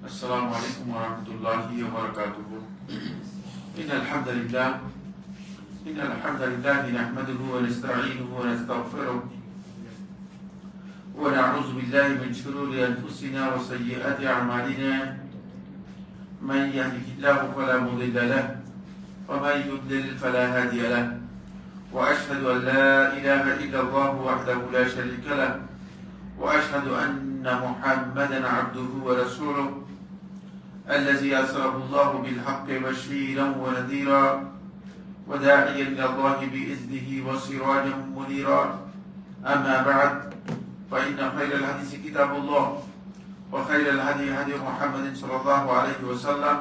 السلام عليكم ورحمة الله وبركاته. إن الحمد لله نحمده ونستعينه ونستغفره ونعوذ بالله من شرور أنفسنا وسيئات أعمالنا. من يهده الله فلا مضل له ومن يضلل فلا هادي له. وأشهد أن لا إله إلا الله وحده لا شريك له وأشهد أن محمدا عبده ورسوله الذي أرسله الله بالحق بشيرا ونذيرا وداعيا إلى الله بإذنه وسراجا منيرا. أما بعد، فإن خير الحديث كتاب الله وخير الهدي هدي محمد صلى الله عليه وسلم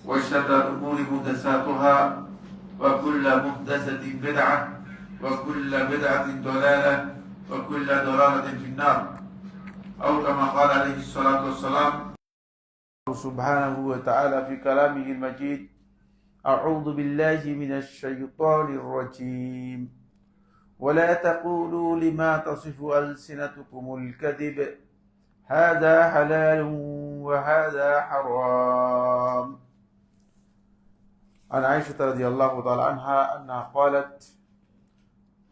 وشر الأمور محدثاتها وكل محدثة بدعة وكل بدعة ضلالة وكل ضلالة في النار، أو كما قال عليه الصلاة والسلام سبحانه وتعالى في كلامه المجيد: أعوذ بالله من الشيطان الرجيم ولا تقولوا لما تصف ألسنتكم الكذب هذا حلال وهذا حرام. عن عائشة رضي الله تعالى عنها أنها قالت: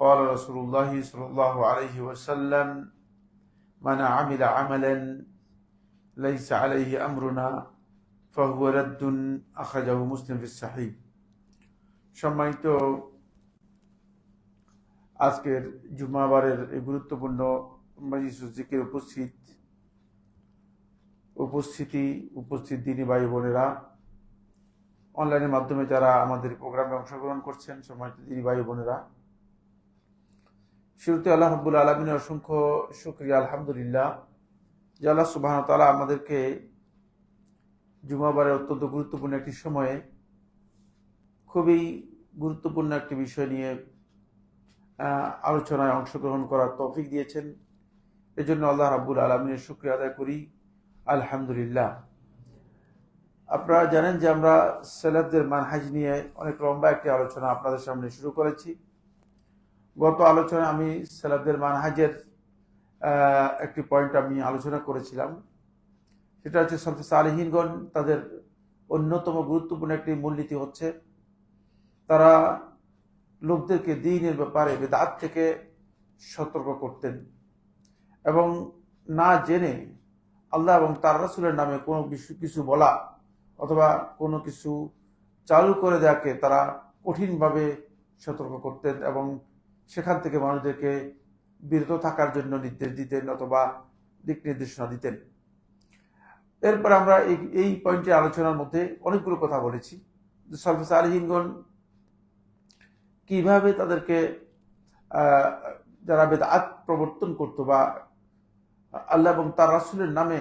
قال رسول الله صلى الله عليه وسلم: من عمل عملا ليس عليه أمرنا فهو رد أخرجه مسلم في الصحيح। সম্মানিত আজকের জুমাবারের এই গুরুত্বপূর্ণ মজলিসুল জিকির উপস্থিত দিনী ভাই বোনেরা, অনলাইনের মাধ্যমে যারা আমাদের প্রোগ্রামে অংশগ্রহণ করছেন, সম্মানিত দিনী ভাই বোনেরা, শুরুতে আল্লাহ রাব্বুল আলামিনের অসংখ্য শুকরিয়া, আলহামদুলিল্লাহ, যে আল্লাহ সুবহানাহু ওয়া তাআলা আমাদেরকে জুমাবারের অত্যন্ত গুরুত্বপূর্ণ একটি সময়ে খুবই গুরুত্বপূর্ণ একটি বিষয় নিয়ে আলোচনায় অংশগ্রহণ করার তৌফিক দিয়েছেন। এজন্য আল্লাহ রাব্বুল আলামিনের শুকরিয়া আদায় করি, আলহামদুলিল্লাহ। আপনারা জানেন যে আমরা সালাফদের মানহাজ নিয়ে অনেক লম্বা একটি আলোচনা আপনাদের সামনে শুরু করেছি। গত আলোচনায় আমি সালাফদের মানহাজের একটি পয়েন্ট আমি আলোচনা করেছিলাম, সেটা হচ্ছে সালফে সালেহিনগণ তাদের অন্যতম গুরুত্বপূর্ণ একটি মূলনীতি হচ্ছে তারা লোকদেরকে দ্বীনের ব্যাপারে বিদআত থেকে সতর্ক করতেন এবং না জেনে আল্লাহ এবং তার রাসূলের নামে কোনো কিছু বলা অথবা কোনো কিছু চালু করে দেওয়াকে তারা কঠিনভাবে সতর্ক করতেন এবং সেখান থেকে মানুষদেরকে বিরত থাকার জন্য নির্দেশ দিতেন অথবা দিক নির্দেশনা দিতেন। এরপর আমরা এই পয়েন্টের আলোচনার মধ্যে অনেকগুলো কথা বলেছি যে সালফে সালেহিনগণ কিভাবে তাদেরকে যারা বিদআত প্রবর্তন করত বা আল্লাহ এবং তার রাসূলের নামে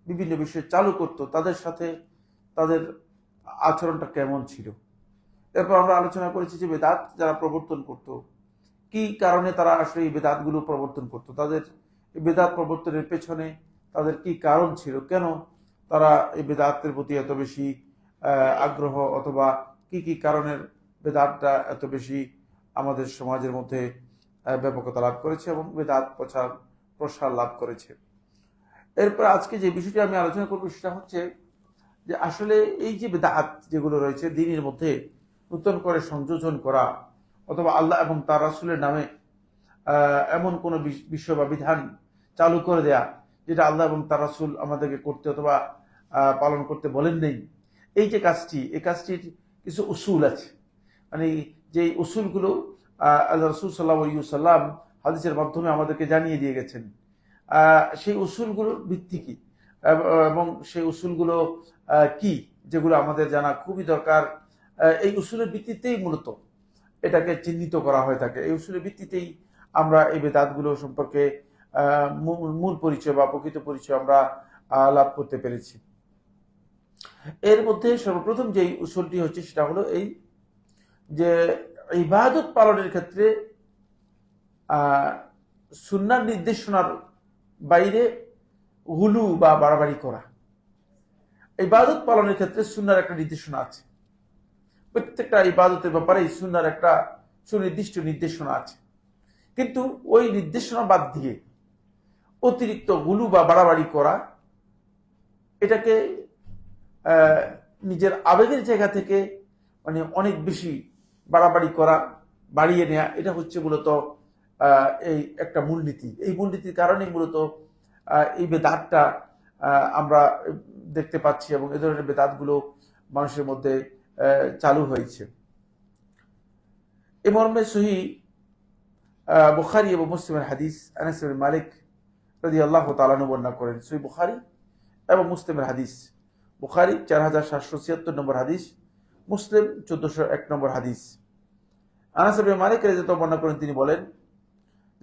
বিভিন্ন বিষয় চালু করত, তাদের সাথে তাদের আচরণটা কেমন ছিল। এরপর আমরা আলোচনা করেছি যে বিদআত যারা প্রবর্তন করত, কি কারণে তারা আসলে এই বিদআতগুলো প্রবর্তন করত, তাদের এই বিদআত প্রবর্তনের পেছনে তাদের কি কারণ ছিল, কেন তারা এই বিদআতের প্রতি এত বেশি আগ্রহ, অথবা কি কি কারণের বিদআতটা এত বেশি আমাদের সমাজের মধ্যে ব্যাপকতা লাভ করেছে এবং বিদআত প্রসার লাভ করেছে। এরপর আজকে যে বিষয়টি আমি আলোচনা করবো সেটা হচ্ছে যে আসলে এই যে বিদআত যেগুলো রয়েছে দ্বীনের মধ্যে নতুন করে সংযোজন করা অথবা আল্লাহ এবং তার রাসূলের নামে এমন কোনো বিষয় বা বিধান চালু করে দেয়া যেটা আল্লাহ এবং তার রাসূল আমাদেরকে করতে অথবা পালন করতে বলেন নেই, এই যে কাজটি, এই কাজটির কিছু উসুল আছে। মানে যে উসুলগুলো আল্লাহ রাসূল সাল্লাল্লাহু আলাইহি ওয়াসাল্লাম হাদিসের মাধ্যমে আমাদেরকে জানিয়ে দিয়ে গেছেন, সেই উসুলগুলোর ভিত্তি কি এবং সেই উসুলগুলো কি যেগুলো আমাদের জানা খুবই দরকার। এই উসুলের ভিত্তিতেই মূলত এটাকে চিহ্নিত করা হয়ে থাকে। এই উসুলের ভিত্তিতেই আমরা এই বিদআতগুলো সম্পর্কে মূল পরিচয় বা প্রকৃত পরিচয় আমরা লাভ করতে পেরেছি। এর মধ্যে সর্বপ্রথম যেই উসুলটি হচ্ছে সেটা হলো এই যে ইবাদত পালনের ক্ষেত্রে সুন্নাহর নির্দেশনার বাইরে হুলু বা বাড়াবাড়ি করা। ইবাদত পালনের ক্ষেত্রে সুন্নাহর একটা নির্দেশনা আছে, প্রত্যেকটা ইবাদতের ব্যাপারে সুন্নাহর একটা সুনির্দিষ্ট নির্দেশনা আছে, কিন্তু ওই নির্দেশনা বাদ দিয়ে অতিরিক্ত গুলু বা বাড়াবাড়ি করা এটাকে নিজের আবেগের জায়গা থেকে মানে অনেক বেশি বাড়াবাড়ি করা, বাড়িয়ে নেওয়া, এটা হচ্ছে মূলত এই একটা মূলনীতি। এই মূলনীতির কারণে মূলত এই বেদাতটা আমরা দেখতে পাচ্ছি এবং এ ধরনের বেদাতগুলো মানুষের মধ্যে চালু হয়েছে। এই মর্মে সহি বুখারী এবং মুসলিমের হাদিস, আনাস ইবনে মালিক রাদিয়াল্লাহু তাআলা বর্ণনা করেন। সহি বুখারী এবং মুসলিমের হাদিস, বুখারী 4776 নম্বর হাদিস, মুসলিম 1401 নম্বর হাদিস। আনাস ইবনে মালিক রাদিয়াল্লাহু বর্ণনা করেন, তিনি বলেন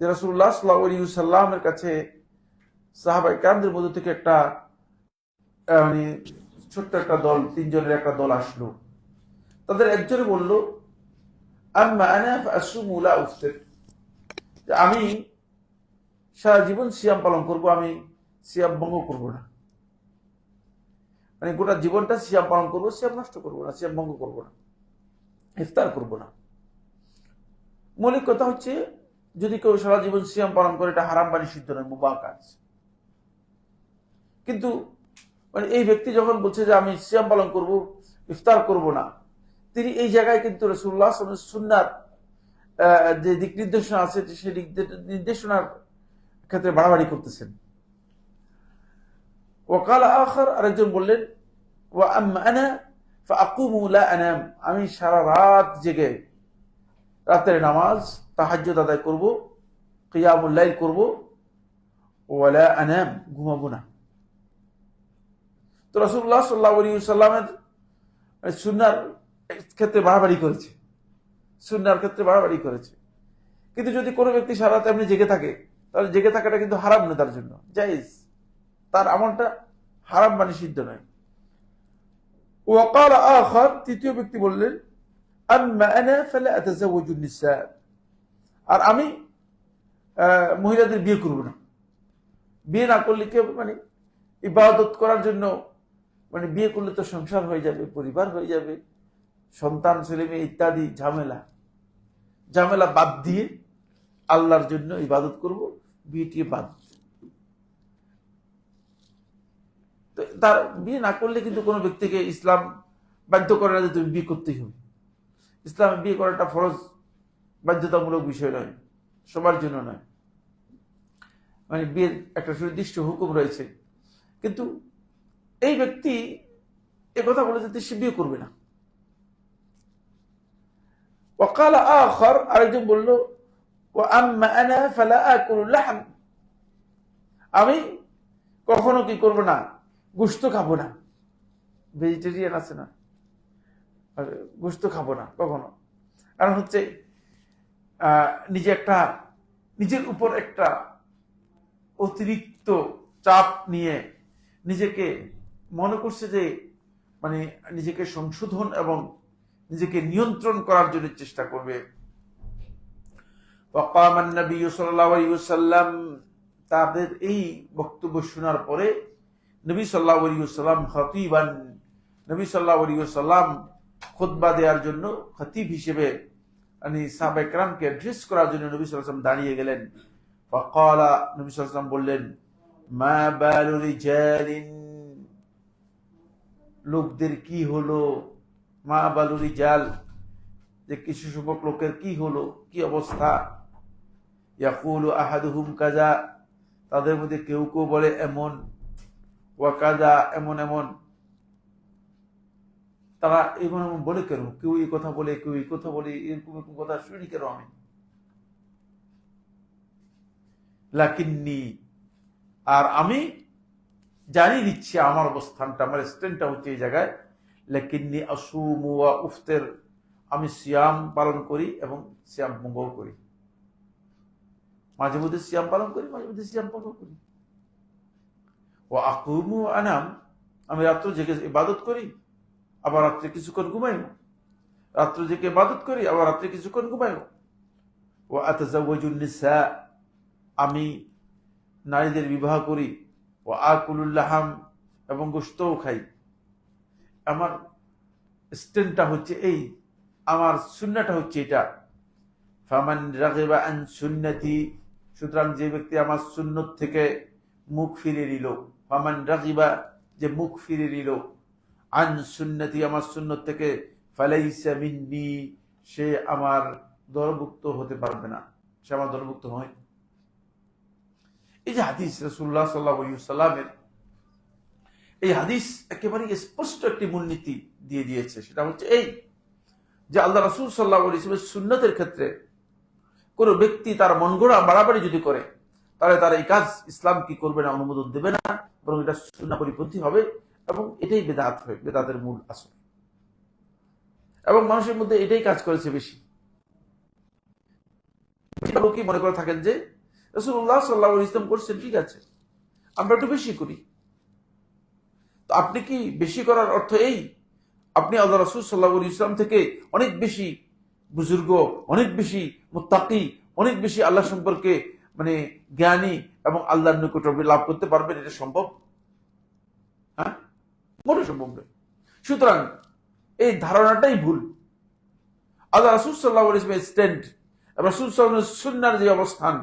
যে রাসূলুল্লাহ সাল্লাল্লাহু আলাইহি ওয়াসাল্লামের কাছে সাহাবায়ে কেরামদের মধ্য থেকে একটা মানে ছোট্ট একটা দল, 3 জনের একটা দল আসলো। তাদের একজনে বলল, আম্মা আনা ফাসুমু লা উফতির, আমি সারা জীবন সিয়াম পালন করব, আমি সিয়াম ভঙ্গ করব না। মানে গোটা জীবনটা সিয়াম পালন করব, সিয়াম নষ্ট করব না, সিয়াম ভঙ্গ করব না, ইফতার করব না। মৌলিক কথা হচ্ছে, যদি কেউ সারা জীবন সিয়াম পালন করে, এটা হারাম বা নিষিদ্ধ নয়, মুবাহ কাজ। কিন্তু মানে এই ব্যক্তি যখন বলছে যে আমি সিয়াম পালন করব, ইফতার করব না, তিনি এই জায়গায় কিন্তু রাসূলুল্লাহ সাল্লাল্লাহু আলাইহি ওয়াসাল্লামের সুন্নাত যে দিক নির্দেশনা আছে, সেই দিক নির্দেশনার ক্ষেত্রে বাড়াবাড়ি করতেছেন। ওয়াকাল আখার, আরেকজন বললেন, ওয়া আম্মা আনা ফাআকুমু লা আনাম, আমি সারা রাত জেগে রাতের নামাজ তাহাজ্জুদ আদায় করব, কিয়ামুল লাইল করব, ওয়ালা আনাম, ঘুমাবো না। তো রাসূলুল্লাহ সাল্লাল্লাহু আলাইহি ওয়াসাল্লামের সুন্নাহর ক্ষেত্রে বাড়াবাড়ি করেছে, সুন্নাহর ক্ষেত্রে বাড়াবাড়ি করেছে। কিন্তু যদি কোনো ব্যক্তি সারা রাত এমনি জেগে থাকে, তাহলে জেগে থাকাটা কিন্তু হারাম নয়, তার জন্য জায়েজ, তার আমলটা হারাম বা নিষিদ্ধ নয়। ওয়াকাল আখার, তৃতীয় ব্যক্তি বললেন, আম্মা আনা ফালা আতাজাওয়াজু নিসা, আর আমি মহিলাদের বিয়ে করব না। বিয়ে না করলে কি হবে, মানে ইবাদত করার জন্য, মানে বিয়ে করলে তো সংসার হয়ে যাবে, পরিবার হয়ে যাবে, সন্তান ছেলে মেয়ে ইত্যাদি ঝামেলা বাদ দিয়ে আল্লাহর জন্য ইবাদত করব, বিয়েটি বাদ। তো তার বিয়ে না করলে কিন্তু কোনো ব্যক্তিকে ইসলাম বাধ্য করে না যে তুমি বিয়ে করতেই হবে। ইসলামে বিয়ে করাটা ফরজ, বাধ্যতামূলক বিষয় নয়, সবার জন্য নয়। মানে বিয়ের একটা সুনির্দিষ্ট হুকুম রয়েছে। কিন্তু এই ব্যক্তি একথা বলে যে সে বিয়ে করবে না। ওয়াকাল আখার, আরেকজন বলল, ওয়া আম্মা আনা ফালা আকুলু লাহম, আমি কখনো কি করব না, গোশত খাবো না। ভেজিটেরিয়ান আছে না, গোশত খাবো না কখনো। কারণ হচ্ছে নিজের উপর একটা অতিরিক্ত চাপ নিয়ে নিজেকে মনে করছে যে মানে নিজেকে সংশোধন এবং নিজেকে নিয়ন্ত্রণ করার জন্য চেষ্টা করবে। ওয়াকামান নবী সাল্লাল্লাহু আলাইহি ওয়াসাল্লাম, তাদের এই বক্তব্য শোনার পরে নবী সাল্লাল্লাহু আলাইহি ওয়াসাল্লাম খতীবান, নবী সাল্লাল্লাহু আলাইহি ওয়াসাল্লাম খুতবা দেওয়ার জন্য খতীব হিসেবে মানে সাহাবায়ে কেরামকে অ্যাড্রেস করার জন্য নবী সাল্লাল্লাহু আলাইহি ওয়াসাল্লাম দাঁড়িয়ে গেলেন। ফাকালা, নবী সাল্লাল্লাহু আলাইহি ওয়াসাল্লাম বললেন, মা বালু রিজালিন, লোকদের কি হলো, মা বালু রিজাল, যে কিছু সংখ্যক লোকের কি হলো, কি অবস্থা, ইয়াকুলু আহাদুহুম কাজা, তাদের মধ্যে কেউ কেউ বলে এমন, ওয়া কাজা, এমন এমন। তারা এমন এমন বলে কেন, কেউ এই কথা বলে, কেউ এই কথা বলে, এরকম এরকম কথা শুনি কেন আমি। লাকিন্নি, আর আমি জানিয়ে দিচ্ছি আমার অবস্থানটা, আমার স্ট্যান্ডটা হচ্ছে এই জায়গায়, লাকিন্নি আসুমু ওয়া উফতির, আমি সিয়াম পালন করি এবং সিয়াম ভঙ্গ করি। মাঝে মধ্যে সিয়াম পালন করি, মাঝে মধ্যে সিয়াম ভঙ্গ করি। ওয়া আকুমু ওয়া আনাম, আমি রাত্র জেগে ইবাদত করি, আবার রাত্রে কিছুক্ষণ ঘুমাইব, রাত্র জেগে ইবাদত করি, আবার রাত্রে কিছুক্ষণ ঘুমাইব। ওয়া আতাজাওয়াজুন নিসা, আমি নারীদের বিবাহ করি। ওয়া আকুলুল লাহাম, এবং গোশতও খাই। আমার স্ট্যান্ডটা হচ্ছে এই, আমার সুন্নাহটা হচ্ছে এটা। ফামান রাগিবা আন সুন্নতি, সুতরাং যে ব্যক্তি আমার সুন্নত থেকে মুখ ফিরিয়ে নিল, ফামান রাগিবা যে মুখ ফিরে নিল আন সুন্নতি, আমার সুন্নত থেকে, ফালাইসা মিন্নি, সে আমার দলভুক্ত হতে পারবে না, সে আমার দলভুক্ত নয়। এই যে হাদিস রাসূলুল্লাহ সাল্লাল্লাহু আলাইহি ওয়াসাল্লামের, এই হাদিস একেবারে স্পষ্ট একটি মূলনীতি দিয়ে দিয়েছে। সেটা হচ্ছে এই যে আল্লাহ রাসূল সাল্লাল্লাহু আলাইহি ওয়াসাল্লামের সুন্নতের ক্ষেত্রে কোন ব্যক্তি তার মন গড়া বাড়াবাড়ি যদি করে, তাহলে তার এই কাজ ইসলাম কি করবে না, অনুমোদন দেবে না, বরং এটা সুন্নাহ পরিপন্থী হবে এবং এটাই বেদাত হয়, বেদাতের মূল আসল। এবং মানুষের মধ্যে এটাই কাজ করেছে বেশি। লোকই মনে করে থাকেন যে রাসূলুল্লাহ সাল্লাল্লাহু আলাইহি ওয়াসাল্লাম করছেন, ঠিক আছে, আমরা একটু বেশি করি। তো আপনি কি বেশি করার অর্থ এই আপনি আল্লাহ রাসূল সাল্লাল্লাহু আলাইহি ওয়াসাল্লাম থেকে অনেক বেশি বুজুর্গ, অনেক বেশি মুত্তাকি, অনেক বেশি আল্লাহ সম্পর্কে জ্ঞানী এবং আল্লাহর নিকট লাভ করতে পারবেন? এটা সম্ভব? হ্যাঁ, মোটেই সম্ভব নয়। সুতরাং এই ধারণাটাই ভুল। আল্লাহ রাসূল সাল্লাল্লাহু আলাইহি ওয়াসাল্লামের স্ট্যান্ড, রাসূল সাল্লাল্লাহু আলাইহি ওয়াসাল্লামের সুন্নাহর যে অবস্থান,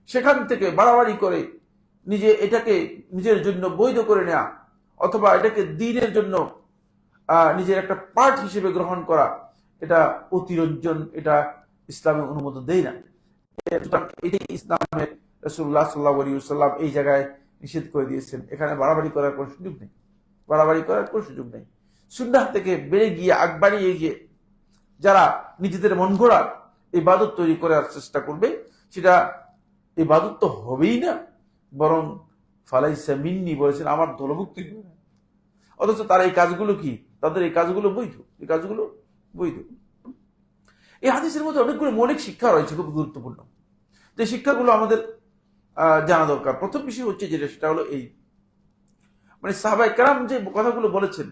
সেখান থেকে বাড়াবাড়ি করে এটাকে নিজের জন্য বৈধ করে নেওয়া অথবা এটাকে দ্বীনের জন্য নিজের একটা পার্ট হিসেবে গ্রহণ করা, এটা অতিরঞ্জন, এটা ইসলামে অনুমোদন দেয় না। এটাই ইসলামের রাসূলুল্লাহ সাল্লাল্লাহু আলাইহি ওয়াসাল্লাম এই জায়গায় নিষেধ করে দিয়েছেন। এখানে বাড়াবাড়ি করার কোনো সুযোগ নেই, বাড়াবাড়ি করার কোনো সুযোগ নেই। সুন্নাহ থেকে বেড়ে গিয়ে, আগ বাড়িয়ে গিয়ে যারা নিজেদের মন গড়া ইবাদত তৈরি করার চেষ্টা করবে, সেটা ইবাদত তো হবেই না, বরং ফালাইসা মিন্নি বলেছেন, আমার দলভুক্তি হবে না। অথচ তার এই কাজগুলো কি? তাদের এই কাজগুলো বৈধ, এই কাজগুলো বৈধ। এই হাদিসের মধ্যে অনেকগুলো মৌলিক শিক্ষা রয়েছে, খুব গুরুত্বপূর্ণ, যে শিক্ষাগুলো আমাদের জানা দরকার। প্রথম বিষয় হচ্ছে যেটা, সেটা হলো এই সাহাবায়ে কেরাম যে কথাগুলো বলেছেন,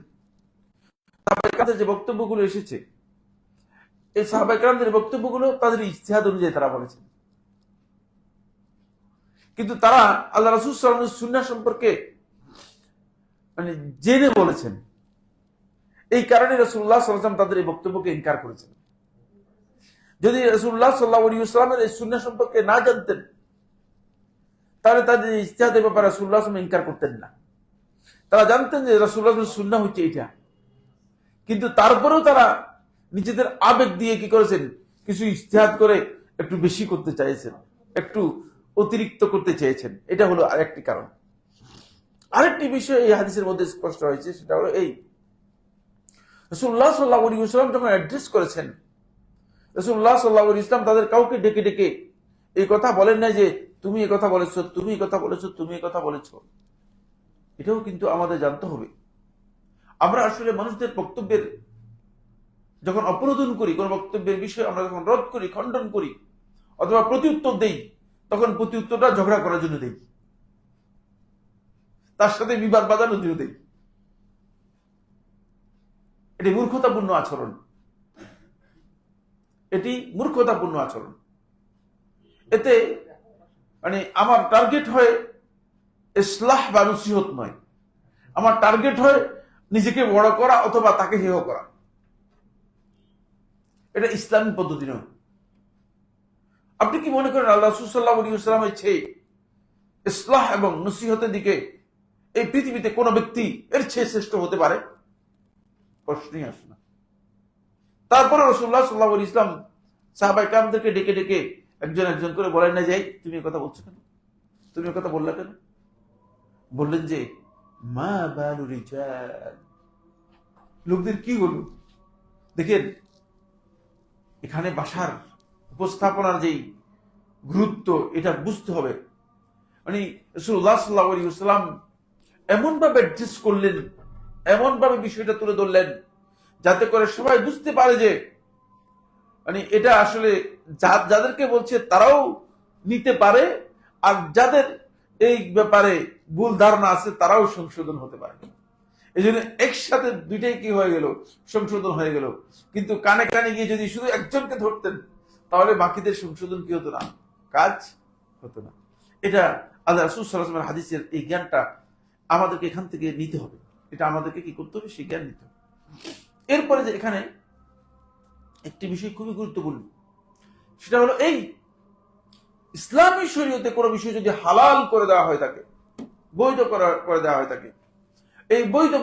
সাহাবায়ে কেরামদের যে বক্তব্যগুলো এসেছে, এই সাহাবায়ে কেরামদের বক্তব্যগুলো তাদের ইজতিহাদ অনুযায়ী তারা বলেছেন। কিন্তু তারা আল্লাহ রাসূল সাল্লাল্লাহু আলাইহি ওয়াসাল্লামের সুন্নাহ সম্পর্কে জেনে বলেছেন। এই কারণে রাসূলুল্লাহ সাল্লাল্লাহু আলাইহি ওয়াসাল্লাম তাদের এই বক্তব্যকে ইনকার করেছেন। যদি রাসূলুল্লাহ সাল্লাল্লাহু আলাইহি ওয়াসাল্লামের এই সুন্নাহ সম্পর্কে না জানতেন, তাহলে তাদের ইজতিহাদের ব্যাপারে রাসূলুল্লাহ সাল্লাল্লাহু আলাইহি ওয়াসাল্লাম ইনকার করতেন না। তারা জানতেন যে রাসূলুল্লাহ সাল্লাল্লাহু আলাইহি ওয়াসাল্লামের সুন্নাহ হচ্ছে এটা, কিন্তু তারপরেও তারা নিজেদের আবেগ দিয়ে কি করেছেন, কিছু ইজতিহাদ করে একটু বেশি করতে চাইছেন, একটু অতিরিক্ত করতে চেয়েছেন। এটা হলো আরেকটি কারণ। আরেকটি বিষয় এই হাদিসের মধ্যে স্পষ্ট হয়েছে, সেটা হলো এই রাসূলুল্লাহ সাল্লাল্লাহু আলাইহি ওয়াসাল্লাম যখন অ্যাড্রেস করেছেন, রাসূলুল্লাহ সাল্লাল্লাহু আলাইহি ওয়াসাল্লাম তাদের কাউকে ডেকে ডেকে এই কথা বলেন না যে তুমি এই কথা বলেছো, তুমি এই কথা বলেছো, তুমি এই কথা বলেছো। এটাও কিন্তু আমাদের জানতে হবে। আমরা আসলে মানুষদের বক্তব্যের যখন অপনোদন করি, কোন বক্তব্যের বিষয়ে আমরা যখন রদ করি, খণ্ডন করি অথবা প্রতি উত্তর দেই, তখন প্রতি উত্তরটা ঝগড়া করার জন্য দেই, তার সাথে বিবাদ বাঁধানোর জন্য দেই। এটি মূর্খতাপূর্ণ আচরণ, এটি মূর্খতাপূর্ণ আচরণ। এতে আমার টার্গেট হয় ইসলাহ বা নসিহত নয়, আমার টার্গেট হয় নিজেকে বড় করা অথবা তাকে হেয় করা। এটা ইসলামী পদ্ধতি নয়। আপনি কি মনে করেন আল্লাহ রাসূল সাল্লাল্লাহু আলাইহি ওয়াসাল্লামের চেয়ে ইসলাহ এবং নসিহতের দিকে এই পৃথিবীতে কোন ব্যক্তি এর চেয়ে শ্রেষ্ঠ হতে পারে? প্রশ্নই আসে না। তারপরে রাসূলুল্লাহ সাল্লাল্লাহু আলাইহি ওয়াসাল্লাম সাহাবায়ে কেরামদেরকে ডেকে ডেকে একজন একজন করে বলেন না, যাই তুমি এই কথা বলছো কেন, তুমি এই কথা বললা কেন? বললেন যে মা বালু রিজাল, লোকদের কি হলো। দেখেন, এখানে ভাষার উপস্থাপনার যেই গুরুত্ব, এটা বুঝতে হবে। রাসূলুল্লাহ সাল্লাল্লাহু আলাইহি ওয়াসাল্লাম এমন ভাবে অ্যাড্রেস করলেন, এমন ভাবে বিষয়টা তুলে ধরলেন, যাতে করে সবাই বুঝতে পারে যে এটা আসলে যাদেরকে বলছে তারাও নিতে পারে, আর যাদের এই ব্যাপারে ভুল ধারণা আছে তারাও সংশোধন হতে পারে। এই জন্য একসাথে দুইটাই কি হয়ে গেল, সংশোধন হয়ে গেল। কিন্তু কানে কানে গিয়ে যদি শুধু একজনকে ধরতেন, তাহলে বাকিদের সংশোধন কি হতো না, কাজ হতো না। এটা আল্লাহ রাসূল সাল্লাল্লাহু আলাইহি ওয়াসাল্লামের হাদিসের এই জ্ঞানটা আমাদেরকে এখান থেকে নিতে হবে। এটা আমাদেরকে কি করতে হবে, সেই জ্ঞান নিতে হবে। এরপরে যে এখানে একটি বিষয় খুবই গুরুত্বপূর্ণ, সেটা হলো এই ইসলামী শরীয়তে কোনো বিষয় যদি হালাল করে দেওয়া হয় থাকে, বৈধ করে দেওয়া হয় থাকে, এই বৈধ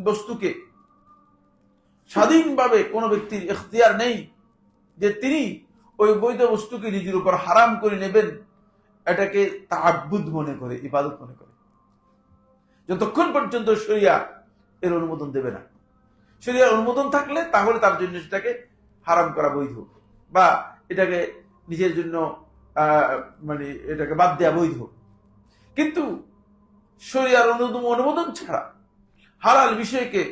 বস্তুকে স্বাধীনভাবে কোনো ব্যক্তির এখতিয়ার নেই যে তিনি ওই বৈধ বস্তুকে নিজের উপর হারাম করে নেবেন, এটাকে তাআব্বুদ মনে করে, ইবাদত মনে করে, যতক্ষণ পর্যন্ত শরিয়া এর অনুমোদন দেবে না। শরিয়ার অনুমোদন থাকলে তাহলে তার জন্য সেটাকে হারাম করা বৈধ, বা এটাকে নিজের জন্য মানে এটাকে বাদ দেওয়া বৈধ। কিন্তু শরিয়ার অনুমোদন ছাড়া হালাল বিষয়কে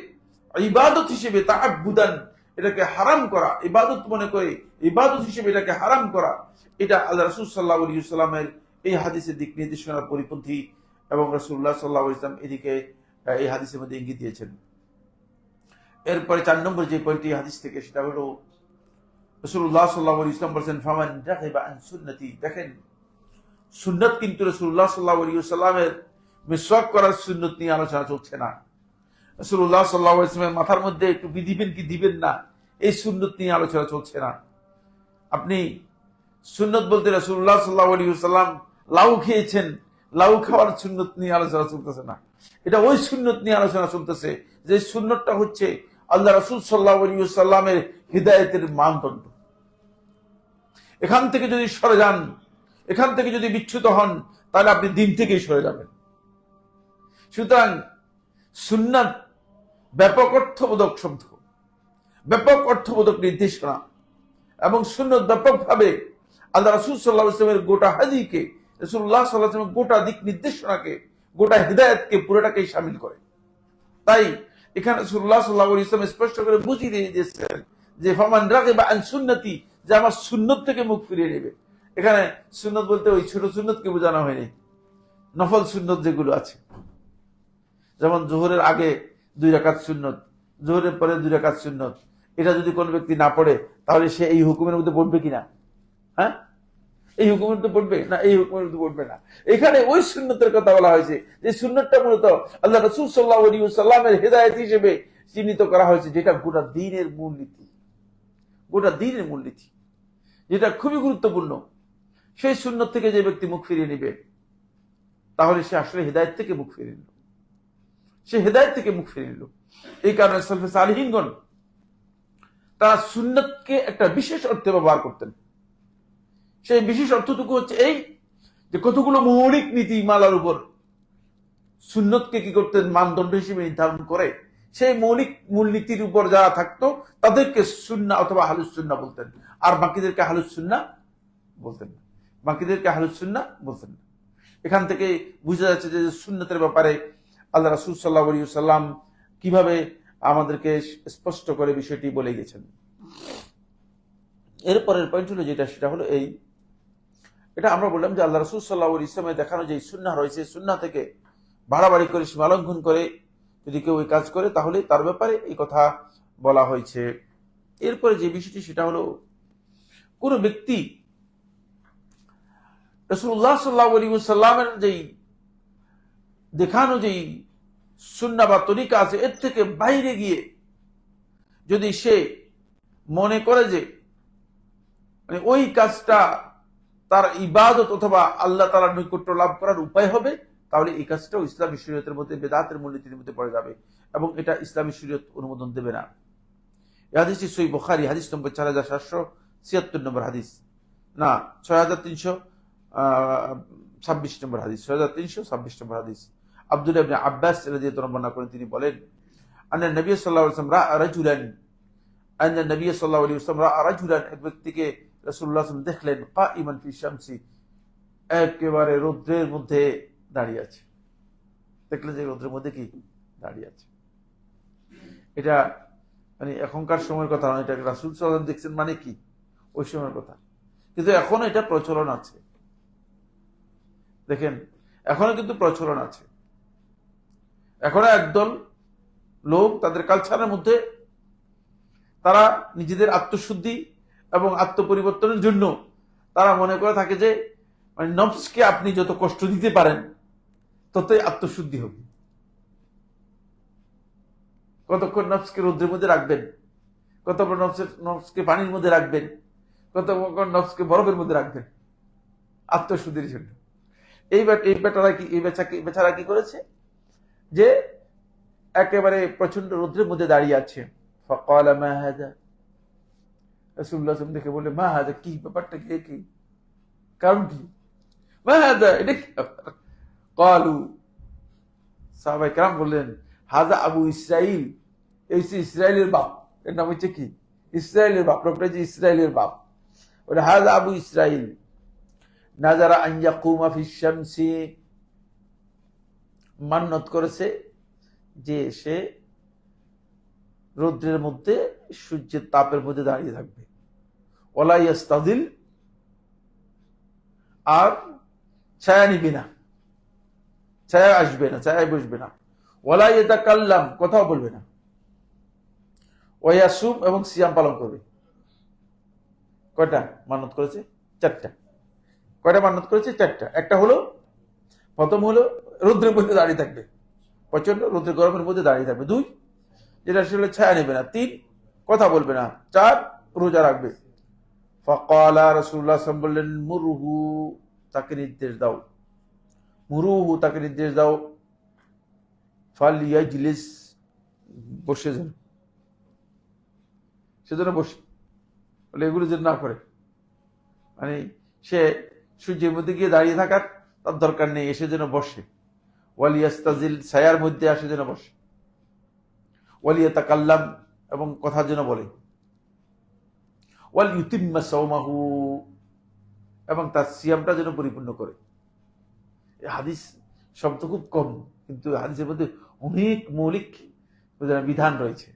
ইবাদত হিসেবে তাআব্বুদান এটাকে হারাম করা, ইবাদত মনে করে ইবাদত হিসেবে এটাকে হারাম করা, এটা আল্লাহ রাসূল সাল্লাল্লাহু আলাইহি ওয়াসাল্লামের এই হাদিসের দিক নির্দেশনার পরিপন্থী, এবং রাসূলুল্লাহ সাল্লাল্লাহু আলাইহি ওয়াসাল্লাম এদিকে এই হাদিসের মধ্যে ইঙ্গিত দিয়েছেন। এরপরে 4 নম্বর যে পয়েন্টটি হাদিস থেকে, সেটা হলো রাসূলুল্লাহ সাল্লাল্লাহু আলাইহি ওয়াসাল্লাম বলেছেন, ফামান রাগিবা আন সুন্নতি। দেখেন, সুন্নাত কিন্তু রাসূলুল্লাহ সাল্লাল্লাহু আলাইহি ওয়াসাল্লামের মিসওয়াক করার সুন্নাত নিয়ে আলোচনা চলছে না। রাসূলুল্লাহ সাল্লাল্লাহু আলাইহি ওয়াসাল্লামের মাথার মধ্যে একটু দিবেন কি দিবেন না, এই সুন্নাত নিয়ে আলোচনা চলছে না। আপনি সুন্নাত বলতে রাসূলুল্লাহ সাল্লাল্লাহু আলাইহি ওয়াসাল্লাম লাউ খেয়েছেন, লাউ খাওয়ার সুন্নাত নিয়ে আলোচনা চলতেছে না। এটা ওই সুন্নাত নিয়ে আলোচনা চলতেছে যে সুন্নাতটা হচ্ছে আল্লাহ রাসূল সাল্লাল্লাহু আলাইহি ওয়াসাল্লামের হিদায়াতের মানদণ্ড। এখান থেকে যদি সরে যান, এখান থেকে যদি বিচ্যুত হন, তাহলে আপনি দিন থেকেই সরে যাবেন। সুতরাং সুন্নাত ব্যাপক অর্থবোধক শব্দ, ব্যাপক অর্থবোধক নির্দেশনা, এবং সুন্নাত ব্যাপকভাবে আল্লাহ রাসূল সাল্লাল্লাহু আলাইহি ওয়াসাল্লামের গোটা হাদিকে, রাসূলুল্লাহ সাল্লাল্লাহু আলাইহি ওয়াসাল্লামের গোটা দিক নির্দেশনাকে, গোটা হিদায়াতকে পুরোটাকেই শামিল করে। তাই এখানে রাসূলুল্লাহ সাল্লাল্লাহু আলাইহি ওয়াসাল্লাম স্পষ্ট করে বুঝিয়ে দিয়ে দিয়েছেন যে ফামান রাগিবা আন সুন্নতি, যে আমার সুন্নত থেকে মুখ ফিরিয়ে নেবে। এখানে সুন্নত বলতে ওই ছোট সুন্নতকে বোঝানো হয়নি, নফল সুন্নত যেগুলো আছে, যেমন জোহরের আগে 2 রাকাত সুন্নত, জোহরের পরে 2 রাকাত সুন্নত, এটা যদি কোনো ব্যক্তি না পড়ে তাহলে সে এই হুকুমের মধ্যে পড়বে কিনা? হ্যাঁ, এই হুকুমের মধ্যে পড়বে না, এই হুকুমের মধ্যে পড়বে না। এখানে ওই সুন্নতের কথা বলা হয়েছে যে সুন্নতটা মূলত আল্লাহ রাসূল সাল্লাল্লাহু আলাইহি ওয়াসাল্লামের হিদায়াত হিসেবে চিহ্নিত করা হয়েছে, যেটা গোটা দ্বীনের মূলনীতি, গোটা দ্বীনের মূলনীতি, যেটা খুবই গুরুত্বপূর্ণ। সেই সুন্নত থেকে যে ব্যক্তি মুখ ফিরিয়ে নেবে, তাহলে সে আসলে হিদায়াত থেকে মুখ ফিরিয়ে নিল, সে হিদায়াত থেকে মুখ ফিরিয়ে নিল। এই কারণে সালফে সালিহিনগণ তারা সুন্নতকে একটা বিশেষ অর্থে ব্যবহার করতেন। সেই বিশেষ অর্থটুকু হচ্ছে এই যে কতগুলো মৌলিক নীতিমালার উপর সুন্নতকে কি করতেন, মানদণ্ড হিসেবে নির্ধারণ করে, সেই মৌলিক মূলনীতির উপর যারা থাকতো তাদেরকে সুন্নাহ অথবা আহলুস সুন্নাহ বলতেন, আর বাকিদেরকে আহলুস সুন্নাহ বলতেন না, বাকিদেরকে আহলুস সুন্নাহ বলতেন না। এখান থেকে বোঝা যাচ্ছে যে সুন্নতের ব্যাপারে আল্লাহ রাসূল সাল্লাল্লাহু আলাইহি ওয়াসাল্লাম কিভাবে আমাদেরকে স্পষ্ট করে বিষয়টি বলে গেছেন। এরপরের পয়েন্ট হলো যেটা, সেটা হলো এই, এটা আমরা বললাম যে আল্লাহ রাসূল সাল্লাল্লাহু আলাইহি ওয়াসাল্লামের দেখানো যে সুন্নাহ রয়েছে, সুন্নাহ থেকে বাড়াবাড়ি করে সীমালঙ্ঘন করে যদি কেউ এই কাজ করে, তাহলে তার ব্যাপারে এই কথা বলা হয়েছে। এরপরে যে বিষয়টি, সেটা হলো কোন ব্যক্তি রাসূলুল্লাহ সাল্লাল্লাহু আলাইহি ওয়াসাল্লামের যেই দেখানো যেই সুন্নাহ বা তরিকা আছে, এর থেকে বাইরে গিয়ে যদি সে মনে করে যে মানে ওই কাজটা তার ইবাদত অথবা আল্লাহ তাআলার নৈকট্য লাভ করার উপায় হবে, তাহলে এই কাজটাও ইসলামী শরীয়তের মধ্যে বেদাতের মূলনীতির মধ্যে পড়ে যাবে, এবং এটা ইসলামী শরীয়ত অনুমোদন দেবে না। এই হাদিসটি সহিহ বুখারী, হাদিস নম্বর 4776 নম্বর হাদিস, না 6326 নম্বর হাদিস, 6326 নম্বর হাদিস। আব্দুল্লাহ ইবনে আব্বাস রাদিয়াল্লাহু আনহু বর্ণনা করেন, তিনি বলেন, আন্না নবী সাল্লাল্লাহু আলাইহি ওয়াসাল্লাম রাআ রাজুলান, আন্না নবী সাল্লাল্লাহু আলাইহি ওয়াসাল্লাম রাআ রাজুলান, এক ব্যক্তিকে রাসূলুল্লাহ সাল্লাল্লাহু আলাইহি ওয়াসাল্লাম দেখলেন, কাঈমান ফি শামসি, একেবারে রৌদ্রের মধ্যে দাঁড়িয়ে আছে। দেখলেন যে রৌদ্রের মধ্যে কি দাঁড়িয়ে আছে। এটা মানে এখনকার সময়ের কথা নয়, এটা রাসূল সাল্লাল্লাহু আলাইহি ওয়াসাল্লাম দেখছেন মানে কি ওই সময়ের কথা, কিন্তু এখনো এটা প্রচলন আছে। দেখেন, এখনো কিন্তু প্রচলন আছে। এখনো একদল লোক তাদের কালচারের মধ্যে তারা নিজেদের আত্মশুদ্ধি এবং আত্মপরিবর্তনের জন্য তারা মনে করে থাকে যে মানে নফসকে আপনি যত কষ্ট দিতে পারেন ততই আত্মশুদ্ধি হবে। কতক্ষণ নফসকে রৌদ্রের মধ্যে রাখবেন, কতক্ষণ নফসকে পানির মধ্যে রাখবেন, কতক্ষণ নফসকে বরফের মধ্যে রাখবেন আত্মশুদ্ধির জন্য। এই বেচারা কি করেছে যে একেবারে প্রচন্ড রৌদ্রের মধ্যে দাঁড়িয়ে আছে। ফাকালা মা হাযা, রাসূলুল্লাহ সাল্লাল্লাহু আলাইহি ওয়াসাল্লাম দেখে বললেন, মা হাযা, কি ব্যাপারটা, কি কারণ কি, মা হাযা, এটা কি ব্যাপার? ক্বালু, সাহাবায়ে কেরাম বললেন, হাযা আবু ইসরাইল, এই হচ্ছে ইসরায়েলের বাপ, এর নাম হচ্ছে কি, ইসরায়েলের বাপ, লোকটা যে ইসরায়েলের বাপ, ওটা হাযা আবু ইসরাইল নাযারা আন ইয়াকুমা ফিশ শামসি, মান্নত করেছে যে সে রৌদ্রের মধ্যে, সূর্যের তাপের মধ্যে দাঁড়িয়ে থাকবে, ওয়ালা ইয়াস্তাযিল, আর ছায়া নিবে না, ছায়া আসবে না, ছায়ায় বসবে না, ওয়ালা ইয়াতাকাল্লাম, কথাও বলবে না, ওয়া ইয়াসুম, এবং সিয়াম পালন করবে। কয়টা মান্নত করেছে? চারটা। কয়টা মান্নত করেছে? চারটা। একটা হলো, প্রথম হলো রৌদ্রের মধ্যে দাঁড়িয়ে থাকবে, প্রচন্ড রৌদ্রের গরমের মধ্যে দাঁড়িয়ে থাকবে। 2, যেটা আসলে ছায়া নেবে না। 3, কথা বলবে না। 4, রোজা রাখবে। ফাকালা, রাসূলুল্লাহ সাল্লাল্লাহু আলাইহি ওয়াসাল্লাম বললেন, মুরহু, তাকে নির্দেশ দাও, মুরুহু, তাকে নির্দেশ দাও, ফালিয়াজলিস, বসে যান, সেজন্য বসে, বলে এগুলো যেন না করে, মানে সে সূর্যের মধ্যে গিয়ে দাঁড়িয়ে থাকার তার দরকার নেই, এসে যেন বসে। ওয়ালিয়াস্তাজিল, ছায়ার মধ্যে আসে যেন বসে। ওয়ালিয়াতাকাল্লাম, এবং কথা যেন বলে। ওয়াল ইউতিম্মা সাওমাহু, এবং তার সিয়ামটা যেন পরিপূর্ণ করে। এই হাদিস শব্দ খুব কম, কিন্তু হাদিসের মধ্যে অনেক মৌলিক বিধান রয়েছে,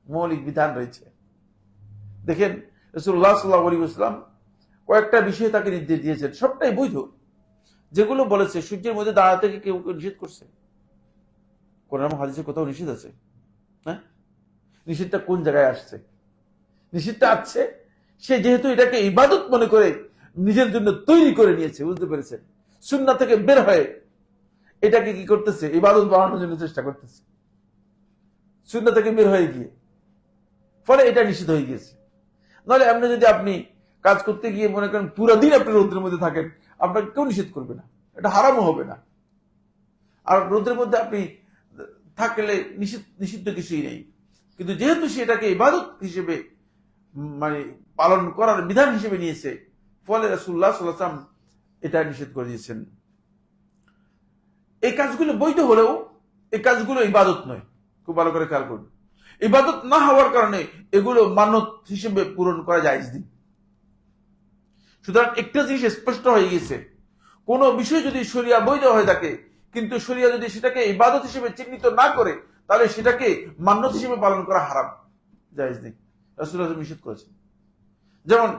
মৌলিক বিধান রয়েছে। দেখেন, রাসূলুল্লাহ সাল্লাল্লাহু আলাইহি ওয়াসাল্লাম কয়েকটা বিষয়ে তাকে নির্দেশ দিয়েছেন, সবটাই বৈধ। যেগুলো বলেছে, সূর্যের মধ্যে দাঁড়াতে কেউ নিষেধ করছে? কোরআন হাদিসে কোথাও নিষেধ আছে? হ্যাঁ, নিষেধটা কোন জায়গায় আসছে? নিষেধটা আছে সে যেহেতু এটাকে ইবাদত মনে করে নিজের জন্য তৈরি করে নিয়েছে, বুঝতে পেরেছেন? সুন্নাহ থেকে বের হয়ে এটাকে কি করতেছে? ইবাদত বানানোর জন্য চেষ্টা করতেছে, সুন্নাহ থেকে বের হয়ে গিয়ে, ফলে এটা নিষেধ হয়ে গিয়েছে। নাহলে এমনি যদি আপনি কাজ করতে গিয়ে মনে করেন পুরো দিন আপনি রৌদ্রের মধ্যে থাকেন, আপনাকে কেউ নিষেধ করবে না, এটা হারামও হবে না। আর রৌদ্রের মধ্যে আপনি থাকলে নিষিদ্ধ কিছুই নেই, কিন্তু যেহেতু সেটাকে ইবাদত হিসেবে মানে পালন করার বিধান হিসেবে নিয়েছে, ফলে রাসূলুল্লাহ সাল্লাল্লাহু আলাইহি ওয়াসাল্লাম এটা নিষেধ করে দিয়েছেন। এই কাজগুলো বৈধ হলেও এই কাজগুলো ইবাদত নয়, খুব ভালো করে খেয়াল করুন। ইবাদত না হওয়ার কারণে এগুলো মানত হিসেবে পূরণ করা জায়েজ নেই। সুতরাং একটা জিনিস স্পষ্ট হয়ে গেছে, কোন বিষয় যদি শরিয়া বৈধ হয়ে থাকে, কিন্তু শরিয়া যদি সেটাকে ইবাদত হিসেবে চিহ্নিত না করে, তাহলে সেটাকে মান্নত হিসেবে পালন করা হারাম, জায়েজ নেই। রাসূলুল্লাহ নিষেধ করেছেন। যেমন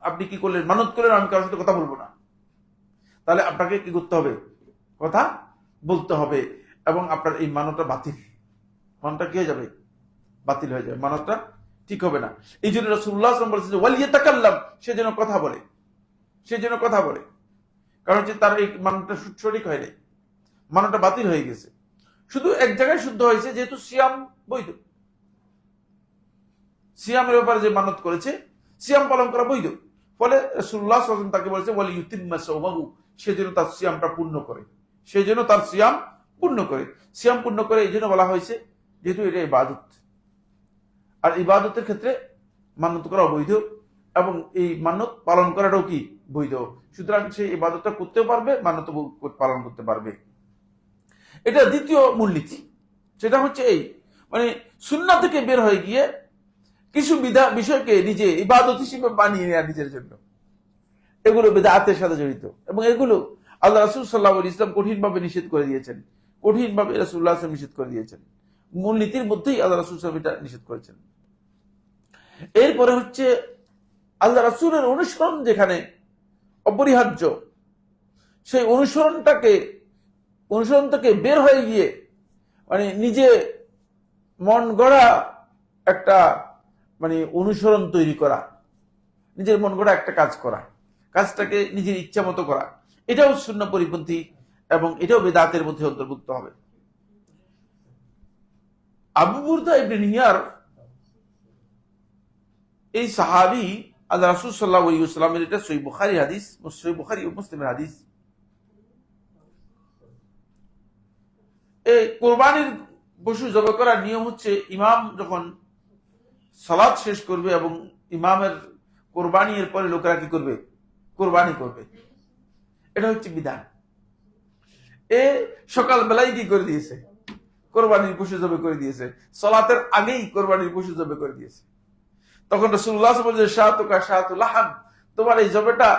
আপনি কি করলেন? মানত করলেন আমি কারোর সাথে কথা বলবো না, তাহলে আপনাকে কি করতে হবে? কথা বলতে হবে, এবং আপনার এই মানতটা বাতিল, মানটা কি হয়ে যাবে? বাতিল হয়ে যাবে, মানতটা ঠিক হবে না। এই জন্য রাসূলুল্লাহ সাল্লাল্লাহু আলাইহি ওয়াসাল্লাম বলেছেন ওয়ালিয়াতাকাল্লাম, সে যেন কথা বলে, সে যেন কথা বলে। কারণ হচ্ছে তার এই মানটা সঠিক হয় নাই, মানটা বাতিল হয়ে গেছে। শুধু এক জায়গায় শুদ্ধ হয়েছে, যেহেতু সিয়াম বৈধ, সিয়ামের ব্যাপারে যে মানত করেছে, সিয়াম পালন করা বৈধ, ফলে রাসূলুল্লাহ সাল্লাল্লাহু আলাইহি ওয়াসাল্লাম তাকে বলেছে ওয়ালিয়ুতিম্মা সাওমাহু, সে যেন তার সিয়ামটা পূর্ণ করে, সে যেন তার সিয়াম পূর্ণ করে। সিয়াম পূর্ণ করে এই জন্য বলা হয়েছে যেহেতু এটা ইবাদত, আর ইবাদতের ক্ষেত্রে মানত করা বৈধ, এবং এই মানত পালন করাটাও কি বৈধ। সুতরাং সে ইবাদতটা করতেও পারবে, মানত পালন করতে পারবে। এটা দ্বিতীয় মূলনীতি, সেটা হচ্ছে এই, মানে সুন্নাহ থেকে বের হয়ে গিয়ে কিছু বিষয়কে নিজে ইবাদত হিসেবে বানিয়ে নেওয়া নিজের জন্য, এগুলো বিদআতের সাথে জড়িত, এবং এগুলো আল্লাহ রাসূল সাল্লাল্লাহু আলাইহি ওয়াসাল্লাম কঠিনভাবে নিষেধ করে দিয়েছেন, কঠিনভাবে রাসূলুল্লাহ সাল্লাল্লাহু আলাইহি ওয়াসাল্লাম নিষেধ করে দিয়েছেন। মূলনীতির মধ্যেই আল্লাহ রাসূল সাল্লাল্লাহু আলাইহি ওয়াসাল্লাম এটা নিষেধ করেছেন। এরপরে হচ্ছে আল্লাহ রাসূলের অনুসরণ যেখানে অপরিহার্য, সেই অনুসরণ থেকে বের হয়ে গিয়ে মানে নিজে মন গড়া একটা মানে অনুসরণ তৈরি করা, নিজের মন গড়া একটা কাজ করা, কাজটাকে নিজের ইচ্ছা মতো করা, এটাও সুন্নাহ পরিপন্থী, এবং এটাও বিদআতের মধ্যে অন্তর্ভুক্ত হবে। আবু বুরদা ইবনে নিয়ার, এই সাহাবী আল্লাহ রাসূল সাল্লাল্লাহু আলাইহি ওয়াসাল্লামের, এটা সহিহ বুখারী হাদিস, সহিহ বুখারী ও মুসলিমের হাদিস, এই কোরবানির পশু জবাই করার নিয়ম হচ্ছে, ইমাম যখন সালাত শেষ করবে এবং ইমামের কোরবানি এর পরে লোকেরা কি করবে, কোরবানি করবে। এটা হচ্ছে বিধান। এ সকাল বেলায় কি করে দিয়েছে, কোরবানির পশু জবাই করে দিয়েছে, সালাতের আগেই কোরবানির পশু জবাই করে দিয়েছে। তখন রাসূলুল্লাহ সাল্লাল্লাহু আলাইহি ওয়াসাল্লাম বলেছে, শাতুকা শাতুল লাহম, তোমার এই জবাইটা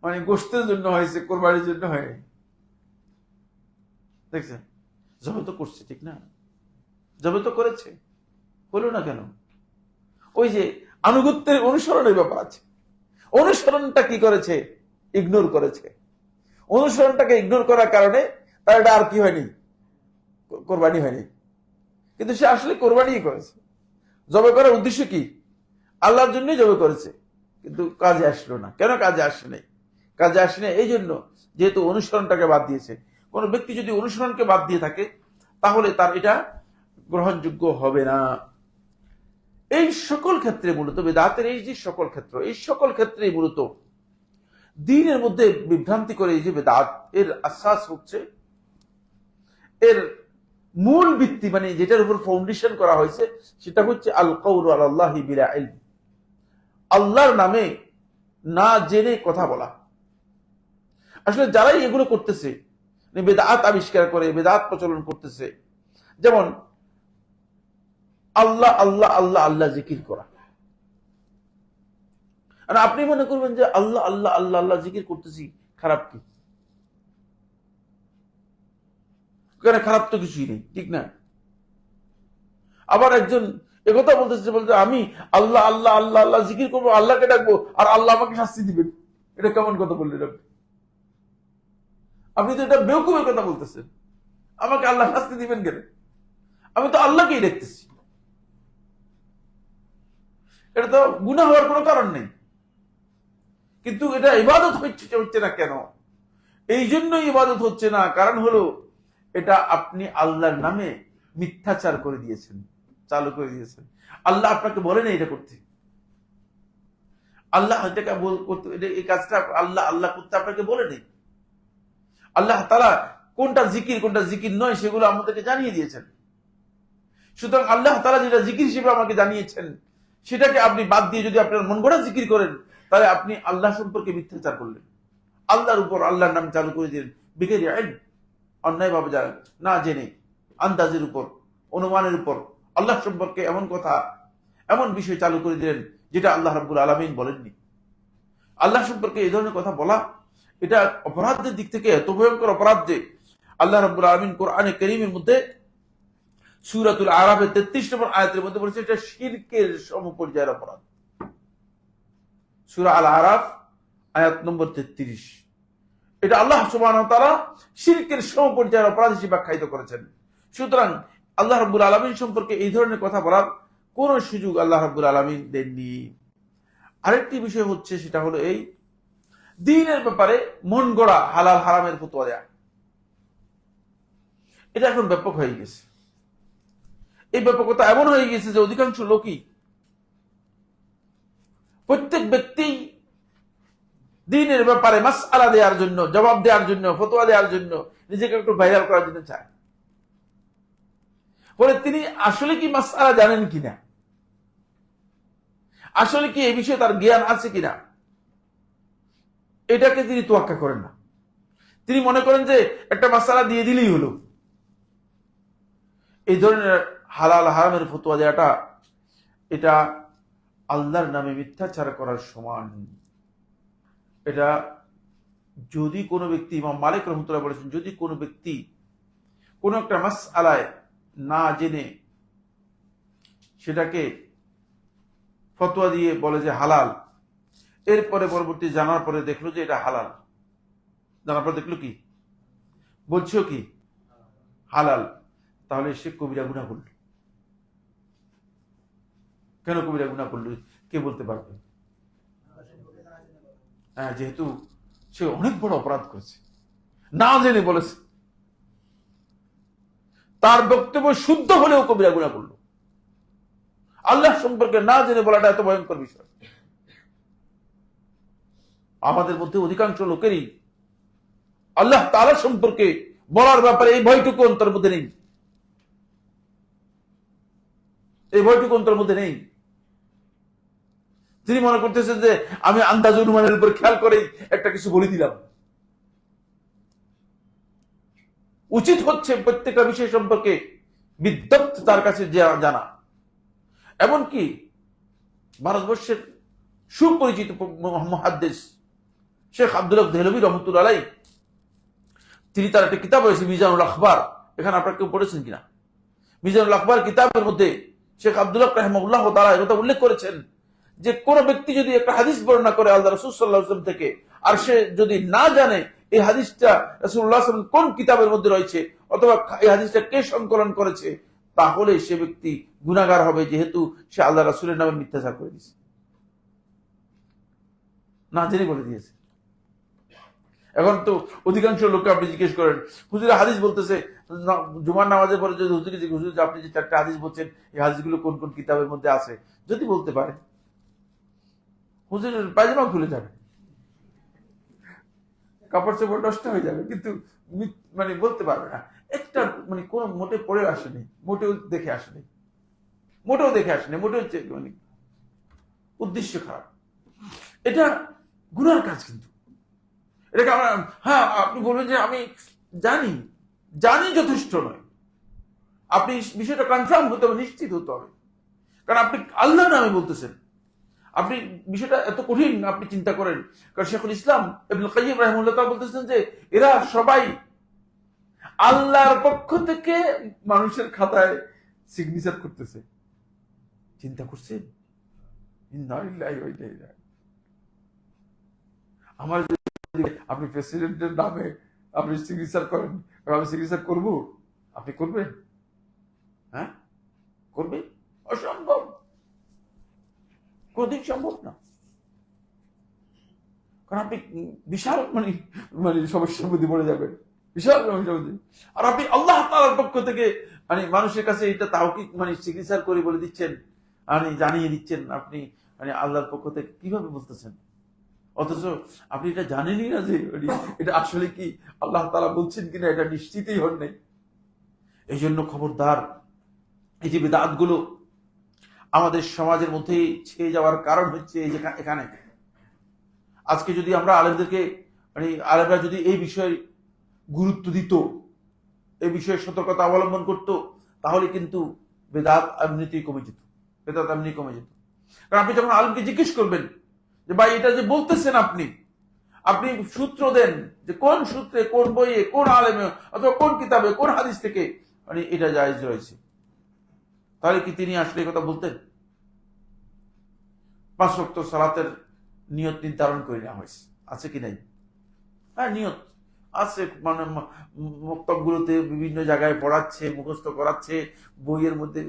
মানে গোশতের জন্য হয়েছে, কোরবানির জন্য হয়। দেখছেন, জবাই তো করছে, ঠিক না? জবাই তো করেছে, হলো না কেন? ওই যে আনুগত্যের অনুসরণের ব্যাপার আছে। অনুসরণটা কি করেছে, ইগনোর করেছে। অনুসরণটাকে ইগনোর করার কারণে তার এটা আর কি হয়নি, কোরবানি হয়নি। কিন্তু সে আসলে কোরবানি করেছে। জবাই করার উদ্দেশ্য কি, আল্লাহর জন্যই জবাই করেছে, কিন্তু কাজে আসলো না। কেন কাজে আসে নাই? কাজে আসে না এই জন্য, যেহেতু অনুসরণটাকে বাদ দিয়েছে। কোন ব্যক্তি যদি অনুসরণকে বাদ দিয়ে থাকে, তাহলে তার এটা গ্রহণযোগ্য হবে না। এই সকল ক্ষেত্রে মূলত বেদাতের এই যে সকল ক্ষেত্র, এই সকল ক্ষেত্রে মূলত দ্বীনের মধ্যে বিভ্রান্তি করে এই যে বেদাত, এর আশ্বাস হচ্ছে, এর মূল ভিত্তি মানে যেটার উপর ফাউন্ডেশন করা হয়েছে, সেটা হচ্ছে আল কাউলু আলাল্লাহি বিলা ইলম, আল্লাহর নামে না জেনে কথা বলা। আসলে যারাই এগুলো করতেছে, বেদাত আবিষ্কার করে বেদাত প্রচলন করতেছে, যেমন আল্লাহ আল্লাহ আল্লাহ আল্লাহ জিকির করা। আর আপনি মনে করবেন যে আল্লাহ আল্লাহ আল্লাহ আল্লাহ জিকির করতেছি, খারাপ কি? খারাপ তো কিছুই নেই, ঠিক না? আবার একজন একথা বলতেছে, বলতে আমি আল্লাহ আল্লাহ আল্লাহ আল্লাহ জিকির করবো, আল্লাহকে ডাকবো, আর আল্লাহ আমাকে শাস্তি দিবেন। এটা কেমন কথা বললেন আপনি? আপনি তো এটা বেওকুফের কথা বলতেছেন। আমাকে আল্লাহ শাস্তি দিবেন কেন? আমি তো আল্লাহকেই দেখতেছি। এটা তো গুনাহ হওয়ার কোনো কারণ নেই, কিন্তু এটা ইবাদত হচ্ছে না কেন? এই জন্যই ইবাদত হচ্ছে না, কারণ হলো এটা আপনি আল্লাহর নামে মিথ্যাচার করে দিয়েছেন, চালু করে দিয়েছেন। আল্লাহ আপনাকে বলেন এটা করতে, আল্লাহ এটাকে করতে, এই কাজটা আল্লাহ আল্লাহ করতে আপনাকে বলে নেই। আল্লাহ তাআলা কোনটা জিকির কোনটা জিকির নয় সেগুলো আমাদেরকে জানিয়ে দিয়েছেন। সুতরাং আল্লাহ তাআলা যেটা জিকির হিসেবে আমাকে জানিয়েছেন, সেটাকে আপনি বাদ দিয়ে যদি আপনার মন গড়া জিকির করেন, তাহলে আপনি আল্লাহ সম্পর্কে মিথ্যাচার করলেন, আল্লাহর উপর আল্লাহর নাম চালু করে দিলেন, বিগেরি ইলম, অন্যায় ভাবে না জেনে, আন্দাজের উপর, অনুমানের উপর আল্লাহ সম্পর্কে এমন কথা, এমন বিষয় চালু করে দিলেন যেটা আল্লাহ রাব্বুল আলামিন বলেননি। আল্লাহ সম্পর্কে এই ধরনের কথা বলা, এটা অপরাধের দিক থেকে এত ভয়ঙ্কর অপরাধ যে আল্লাহ রাব্বুল আলামিন কোরআনে কারীমের মধ্যে সূরাতুল আরাফের 33 নম্বর আয়াতের মধ্যে বলেছে এটা শিরকের সমপর্যায়ের অপরাধ। সূরা আল আরাফ আয়াত নম্বর 33, এটা আল্লাহ সুবহানাহু ওয়া তাআলা শিরকের সমপর্যায়ের অপরাধ হিসেবে আখ্যায়িত করেছেন। সুতরাং আল্লাহ রাব্বুল আলামিন সম্পর্কে এই ধরনের কথা বলার কোন সুযোগ আল্লাহ রাব্বুল আলামিন দেননি। আরেকটি বিষয় হচ্ছে, সেটা হলো এই দ্বীনের ব্যাপারে মন গড়া হালাল হারামের ফতোয়া দেয়া। এটা এখন ব্যাপক হয়ে গেছে। এই ব্যাপকতা এমন হয়ে গেছে যে অধিকাংশ লোকই, প্রত্যেক ব্যক্তি দ্বীনের ব্যাপারে মাসআলা দেওয়ার জন্য, জবাব দেওয়ার জন্য, ফতোয়া দেওয়ার জন্য, নিজেকে একটু ভাইরাল করার জন্য চায়। বলে তিনি আসলে কি মাসআলা জানেন কিনা, আসলে কি এই বিষয়ে তার জ্ঞান আছে কিনা, এটাকে তিনি তোয়াক্কা করেন না। তিনি মনে করেন যে একটা মাসআলা দিয়ে দিলেই হলো। এই ধরনের হালাল হারামের ফতোয়া দেওয়াটা, এটা আল্লাহর নামে মিথ্যাচার করার সমান। এটা যদি কোনো ব্যক্তি, ইমাম মালিক রাহমাতুল্লাহ বলেছেন, যদি কোনো ব্যক্তি কোন একটা মাসআলায় না জেনে সেটাকে ফতোয়া দিয়ে বলে যে হালাল, এরপরে পরবর্তী জানার পরে দেখলো যে এটা হালাল, জানার পরে দেখলো কি বলছো কি হালাল, তাহলে সে কবিরা গুনাহ করল। কেন কবিরা গুনাহ করল কে বলতে পারবে? হ্যাঁ, যেহেতু সে অনেক বড় অপরাধ করেছে, না জেনে বলেছে। তার বক্তব্য শুদ্ধ হলেও কবিরা গুনাহ করল। আল্লাহ সম্পর্কে না জেনে বলাটা এত ভয়ঙ্কর বিষয়। আমাদের মধ্যে অধিকাংশ লোকেরই আল্লাহ তাআলা সম্পর্কে বলার ব্যাপারে এই ভয়টুকু অন্তর মধ্যে নেই। এই ভয়টুকু অন্তরের মধ্যে নেই। তিনি মনে করতেছেন যে আমি আন্দাজ অনুমানের উপর খেয়াল করেই একটা কিছু বলে দিলাম। উচিত হচ্ছে প্রত্যেকটা বিষয় সম্পর্কে বিদ্যুৎ তার কাছে জানা। এমনকি ভারতবর্ষের সুপরিচিত মুহাদ্দিস শেখ আব্দুল হক দেহলভী রহমতুল্লাহ আলাইহ, তিনি তার একটা কিতাব রয়েছে মিজানুল আখবার, এখানে আপনারা কেউ পড়েছেন কিনা? মিজানুল আখবার কিতাবের মধ্যে শেখ আব্দুল হক রাহিমাহুল্লাহ তাআলা এই কথা উল্লেখ করেছেন যে কোন ব্যক্তি যদি একটা হাদিস বর্ণনা করে আল্লাহ রাসূল সাল্লাল্লাহু আলাইহি ওয়াসাল্লাম থেকে, আর সে যদি না জানে এই হাদিসটা রাসূলুল্লাহ সাল্লাল্লাহু আলাইহি ওয়াসাল্লাম কোন কিতাবের মধ্যে রয়েছে অথবা এই হাদিসটা কে সংকলন করেছে, তাহলে সে ব্যক্তি গুনাহগার হবে, যেহেতু সে আল্লাহ রাসূলের নামে মিথ্যাচার করে দিয়েছে, না জেনে বলে দিয়েছে। এখন তো অধিকাংশ লোককে আপনি জিজ্ঞেস করেন, হুজুর হাদিস বলতেছে, জুমার নামাজের পরে যদি হুজুরকে জিজ্ঞেস, হুজুর আপনি যে চারটা হাদিস বলছেন এই হাদিসগুলো কোন কোন কিতাবের মধ্যে আছে, যদি বলতে পারে হুজুরের পায়জামা খুলে যাবে, কাপড় চোপড় নষ্ট হয়ে যাবে, কিন্তু মানে বলতে পারবে না। একটা মানে কোন মোটে পড়ে আসেনি, মোটেও দেখে আসেনি, মোটেও দেখে আসেনি, মোটেও মানে উদ্দেশ্য খারাপ। এটা গুনার কাজ। কিন্তু এটাকে আমরা, হ্যাঁ আপনি বলবেন যে আমি জানি, জানি যথেষ্ট নয়, আপনি বিষয়টা কনফার্ম হতে হবে, নিশ্চিত হতে হবে। কারণ আপনি আল্লাহর নামে বলতেছেন, আপনি বিষয়টা এত কঠিন আপনি চিন্তা করেন। কারণ শেখুল ইসলাম ইবনুল কাইয়্যিম রাহিমাহুল্লাহ তাআলা বলতেছেন যে এরা সবাই আল্লাহর পক্ষ থেকে মানুষের খাতায় সিগনেচার করতেছে। চিন্তা করছেন? ইন্না লিল্লাহি ওয়া ইন্না ইলাইহি রাজিউন। আমার আপনি প্রেসিডেন্টের নামে আপনি সিগনেচার করেন, আমি সিগনেচার করব, আপনি করবেন? হ্যাঁ করবে? অসম্ভব, কোনদিন সম্ভব না। কারণ আপনি বিশাল মানে মানে সমস্যার মধ্যে পড়ে যাবেন, বিশাল সমস্যার মধ্যে। আর আপনি আল্লাহ তাআলার পক্ষ থেকে মানে মানুষের কাছে এটা তাওকীদ মানে সিগনেচার করে বলে দিচ্ছেন, মানে জানিয়ে দিচ্ছেন আপনি মানে আল্লাহর পক্ষ থেকে, কিভাবে বলতেছেন? অথচ আপনি এটা জানেনই না যে এটা আসলে কি আল্লাহ তাআলা বলছেন কিনা এটা নিশ্চিতই হন নাই। এই জন্য খবরদার, এই যে বিদআত গুলো আমাদের সমাজের মধ্যে ছেয়ে যাওয়ার কারণ হচ্ছে এই যে এখানে। আজকে যদি আমরা আলেমদেরকে মানে আলেমরা যদি এই বিষয়ে গুরুত্ব দিত, এই বিষয়ে সতর্কতা অবলম্বন করত, তাহলে কিন্তু বেদাত এমনিতেই কমে যেত, বেদাত এমনি কমে যেত। কারণ আপনি যখন আলেমকে জিজ্ঞেস করবেন যে ভাই এটা যে বলতেছেন আপনি সূত্র দেন যে কোন সূত্রে, কোন বইয়ে, কোন আলেমে অথবা কোন কিতাবে, কোন হাদিস থেকে মানে এটা জায়েজ রয়েছে, তাহলে কি তিনি আসলে এই কথা বলতেন? 5 ওয়াক্ত সালাতের নিয়ত নির্ধারণ করে নেওয়া হয়েছে, আছে কি নাই? হ্যাঁ নিয়ত আছে, মানে মক্তবগুলোতে বিভিন্ন জায়গায় পড়াচ্ছে, মুখস্থ করাচ্ছে, বইয়ের মধ্যে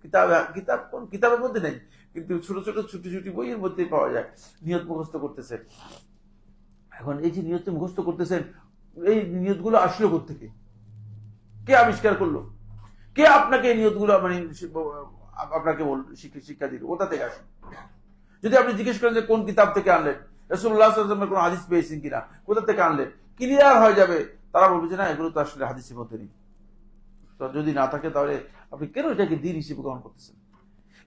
কিতাব কোন কিতাবের মধ্যে নেই, কিন্তু ছোট ছোট ছুটি ছুটি বইয়ের মধ্যে পাওয়া যায়, নিয়ত মুখস্থ করতেছেন। এখন এই যে নিয়ত মুখস্থ করতেছেন, এই নিয়তগুলো আসলো কোত্থেকে? কে আবিষ্কার করলো? কে আপনাকে এই নিয়তগুলো মানে আপনাকে শিক্ষা দিল? কোথা থেকে আসলো? যদি আপনি জিজ্ঞেস করেন যে কোন কিতাব থেকে আনলেন, রাসূলুল্লাহ সাল্লাল্লাহু আলাইহি ওয়াসাল্লামের কোন হাদিস পেয়েছেন কিনা, কোথা থেকে আনলেন, ক্লিয়ার হয়ে যাবে। তারা বলবে যে না এগুলো তো আসলে হাদিসের মধ্যে নেই। তো যদি না থাকে তাহলে আপনি কেন এটাকে দ্বীন হিসেবে গ্রহণ করতেছেন?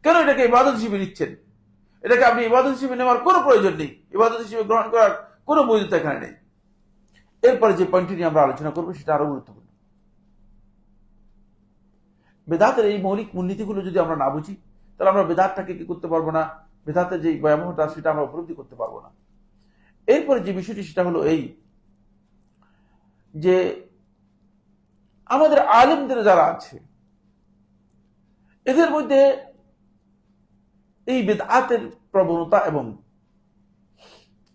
কেন এটাকে ইবাদত হিসেবে নিচ্ছেন? এটাকে আপনি ইবাদত হিসেবে নেওয়ার কোনো প্রয়োজন নেই, ইবাদত হিসেবে গ্রহণ করার কোনো বৈধতা এখানে নেই। এরপরে যে পয়েন্টটি নিয়ে আমরা আলোচনা করবো সেটা আরো গুরুত্বপূর্ণ। বেদাতের এই মৌলিক মূলনীতিগুলো যদি আমরা না বুঝি, তাহলে আমরা বেদাতটাকে কি করতে পারবো না, বেদাতের যে ভয়াবহতা সেটা আমরা উপলব্ধি করতে পারবো না। এরপরে যে বিষয়টি সেটা হলো এই যে আমাদের আলেমদের যারা আছে এদের মধ্যে এই বেদাতের প্রবণতা এবং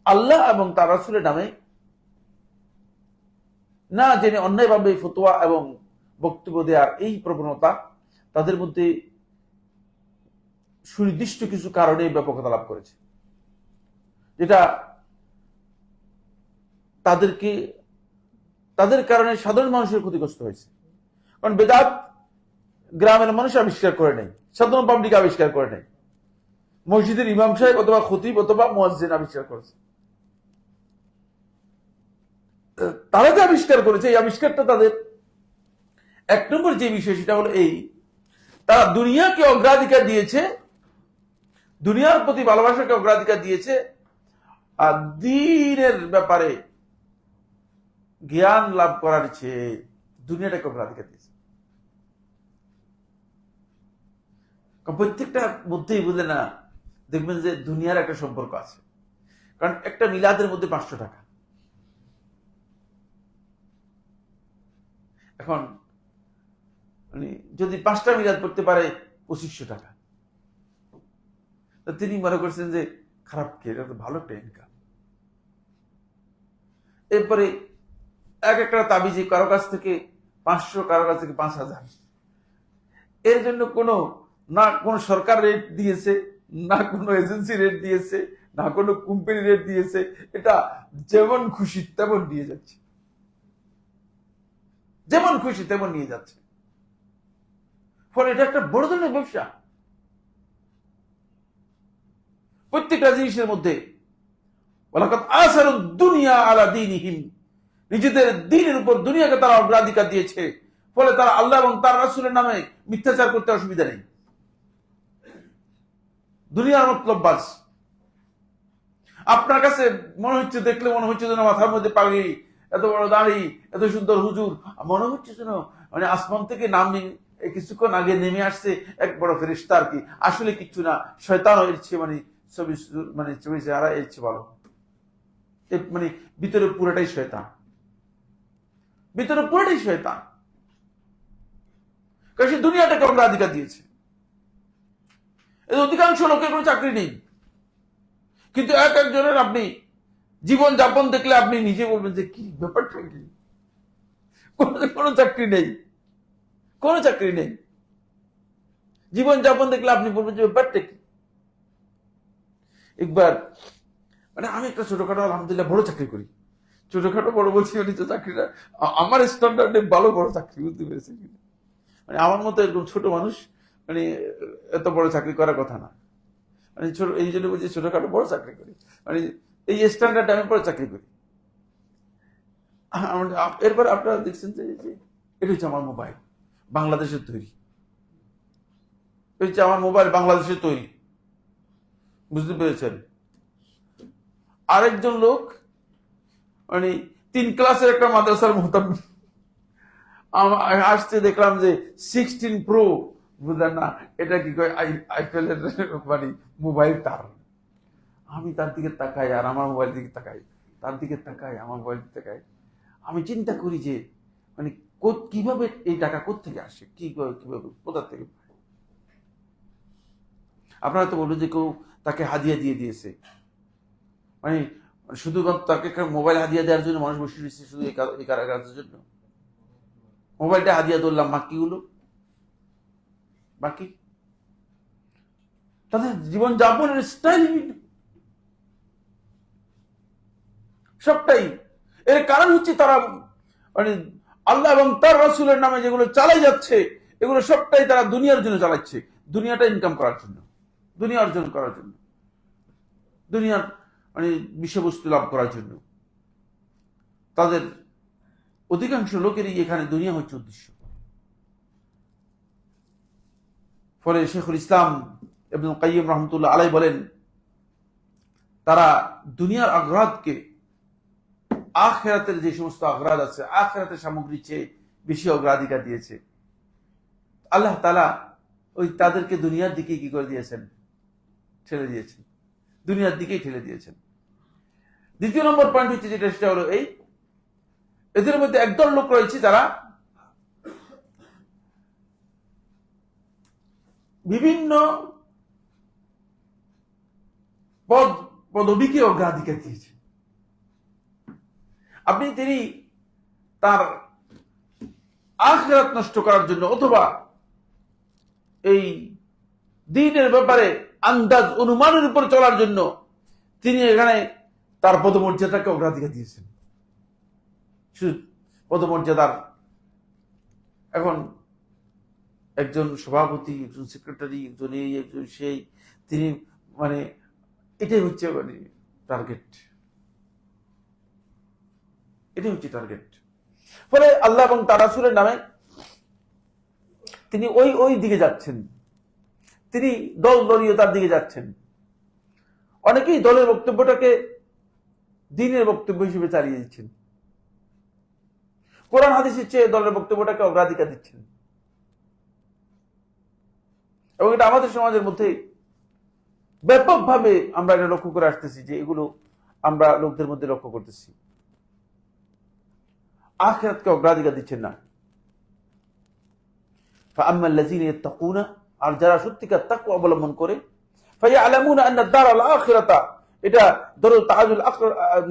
আল্লাহ এবং তার রাসূলের নামে না জেনে অন্যায়ভাবে ফতোয়া এবং বক্তব্য দেওয়ার এই প্রবণতা তাদের মধ্যে সুনির্দিষ্ট কিছু কারণে ব্যাপকতা লাভ করেছে, যেটা তাদের কারণে সাধারণ মানুষের ক্ষতিগ্রস্ত হয়েছে। কারণ বেদাত গ্রামের মানুষ আবিষ্কার করে নাই, সাধারণ পাবলিক আবিষ্কার করে নাই, মসজিদের ইমাম সাহেব অথবা খতিব অথবা মুয়াজ্জিন আবিষ্কার করেছে। তারা যে আবিষ্কার করেছে এই আবিষ্কারটা তাদের এক নম্বর যে বিষয় সেটা হলো এই তারা দুনিয়াকে অগ্রাধিকার দিয়েছে, দুনিয়ার প্রতি ভালোবাসাকে অগ্রাধিকার দিয়েছে, আর দ্বীনের ব্যাপারে জ্ঞান লাভ করার চেয়ে দুনিয়াটাকে অগ্রাধিকার দিয়েছে। প্রত্যেকটা মধ্যেই বুঝলে না, দেখবেন যে দুনিয়ার একটা সম্পর্ক আছে। কারণ একটা মিলাদের মধ্যে 500 টাকা। এখন মানে যদি 5টা মিলাদ পড়তে পারে 2500 টাকা, তিনি মনে করছেন যে খারাপ কি, এটা তো ভালো একটা ইনকাম। এরপরে এক একটা তাবিজি কারো কাছ থেকে 500, কারো কাছ থেকে 5000। এর জন্য না কোনো সরকার রেট দিয়েছে, না কোনো এজেন্সি রেট দিয়েছে, না কোনো কোম্পানি রেট দিয়েছে, এটা যেমন খুশি তেমন নিয়ে যাচ্ছে, যেমন খুশি তেমন নিয়ে যাচ্ছে। ফলে এটা একটা বড় ধরনের ব্যবসা। প্রত্যেকটা জিনিসের মধ্যে দুনিয়া আলা দীনিহিম, নিজেদের দ্বীনের উপর দুনিয়াকে তারা অগ্রাধিকার দিয়েছে। ফলে তারা আল্লাহ এবং তার রাসূলের নামে মিথ্যাচার করতে অসুবিধা নেই। দুনিয়ার মতলব বাস। আপনার কাছে মনে হচ্ছে, দেখলে মনে হচ্ছে যেন মাথার মধ্যে পাগড়ি, এত বড় দাড়ি, এত সুন্দর হুজুর, মনে হচ্ছে যেন মানে আসমান থেকে কিছুক্ষণ আগে নেমে আসছে এক বড় ফেরেশতা আর কি। আসলে কিচ্ছু না, শয়তান হয়েছে, মানে ছবি চেহারা এসছে ভালো, মানে ভিতরে পুরোটাই শয়তান, ভিতরে পুরোটাই শয়তান। কারণ সে দুনিয়াটাকে অগ্রাধিকার দিয়েছে। অধিকাংশ লোকের কোনো চাকরি নেই, কিন্তু এক একজনের আপনি জীবন যাপন দেখলে আপনি নিজে বলবেন যে কি ব্যাপারটা কি, কোনো চাকরি নেই, কোনো চাকরি নেই। জীবন যাপন দেখলে আপনি বলবেন যে ব্যাপারটা কি। একবার মানে আমি একটা ছোটখাটো আলহামদুলিল্লাহ বড় চাকরি করি, ছোটখাটো বড় বলছি মানে তো চাকরিটা আমার স্ট্যান্ডার্ডে ভালো বড় চাকরি, বুঝতে পেরেছি। মানে আমার মতো এরকম ছোট মানুষ মানে এত বড় চাকরি করার কথা না। মানে ছোট, এই জন্য বলছি ছোটখাটো বড় চাকরি করি, মানে এই স্ট্যান্ডার্ডে আমি বড় চাকরি করি। এরপর আপনারা দেখছেন যে এটা হচ্ছে আমার মোবাইল, বাংলাদেশের তৈরি। হচ্ছে আমার মোবাইল বাংলাদেশের তৈরি, বুঝতে পেরেছেন। আরেকজন লোক মানে 3 ক্লাসের একটা মাদ্রাসার মোহতামিম আসছে, দেখলাম যে 16 প্রো, বুঝলেন না, এটা কি কয় আইফেলের মানে মোবাইল তার। আমি তার দিকে তাকাই আর আমার মোবাইল দিকে তাকাই, তার দিকে তাকাই আমার মোবাইল দিকে তাকাই। আমি চিন্তা করি যে মানে কিভাবে এই টাকা কোত্থেকে আসে, কিভাবে কোথা থেকে। আপনারা তো বলবেন যে কেউ তাকে হাদিয়া দিয়ে দিয়েছে, মানে শুধুমাত্র তাকে মোবাইল হাদিয়া দেওয়ার জন্য মানুষ বসে রয়েছে, শুধু এই কাজের জন্য। মোবাইলটা হাদিয়া ধরলাম, বাকিগুলো বাকি তাদের জীবন যাপনের স্টাইল সবটাই। এর কারণ হচ্ছে তারা মানে আল্লাহ এবং তার রাসূলের নামে যেগুলো চালাই যাচ্ছে, এগুলো সবটাই তারা দুনিয়ার জন্য চালাচ্ছে, দুনিয়াটা ইনকাম করার জন্য, দুনিয়া অর্জন করার জন্য, দুনিয়ার মানে বিষয়বস্তু লাভ করার জন্য। তাদের অধিকাংশ লোকেরই এখানে দুনিয়া হচ্ছে উদ্দেশ্য। ফলে শেখুল ইসলাম ইবনুল কাইয়্যিম রাহমাতুল্লাহ আলাইহি বলেন, তারা দুনিয়ার আগ্রাদকে আখিরাতের যে সমস্ত আগ্রাদ আছে, আখিরাতের সামগ্রী চেয়ে বেশি অগ্রাধিকার দিয়েছে। আল্লাহ তাআলা ওই তাদেরকে দুনিয়ার দিকে কি করে দিয়েছেন, ঠেলে দিয়েছেন, দুনিয়ার দিকেই ঠেলে দিয়েছেন। দ্বিতীয় নম্বর পয়েন্ট হচ্ছে যেটা, সেটা হলো এই, এদের মধ্যে একদল লোক রয়েছে যারা বিভিন্ন পদবিকে অগ্রাধিকার দিয়েছে। তিনি তার আখিরাত নষ্ট করার জন্য অথবা এই দ্বীনের ব্যাপারে আন্দাজ অনুমানের উপর চলার জন্য তিনি এখানে তার পদমর্যাদাকে অগ্রাধিকার দিয়েছেন। পদমর্যাদার এখন একজন সভাপতি, একজন সেক্রেটারি, একজন এই, একজন সেই, তিনি মানে এটাই হচ্ছে মানে টার্গেট, এটাই হচ্ছে টার্গেট। ফলে আল্লাহ এবং তার রাসূলের নামে তিনি ওই দিকে যাচ্ছেন, তিনি দলীয়তার দিকে যাচ্ছেন। অনেকেই দলের বক্তব্যটাকে দ্বীনের বক্তব্য হিসেবে চালিয়ে দিচ্ছেন, কোরআন হাদিসের চেয়ে দলের বক্তব্যটাকে অগ্রাধিকার দিচ্ছেন। এবং এটা আমাদের সমাজের মধ্যে ব্যাপকভাবে আমরা এটা লক্ষ্য করে আসতেছি, যে এগুলো আমরা লোকদের মধ্যে লক্ষ্য করতেছি। আখিরাতকে অগ্রাধিকার দিচ্ছেন না। فأما الذين يتقون, আর যারা সত্যিকার তাকওয়া অবলম্বন করে, فيعلمون أن الدار الآخرة, এটা দরুল তাজুল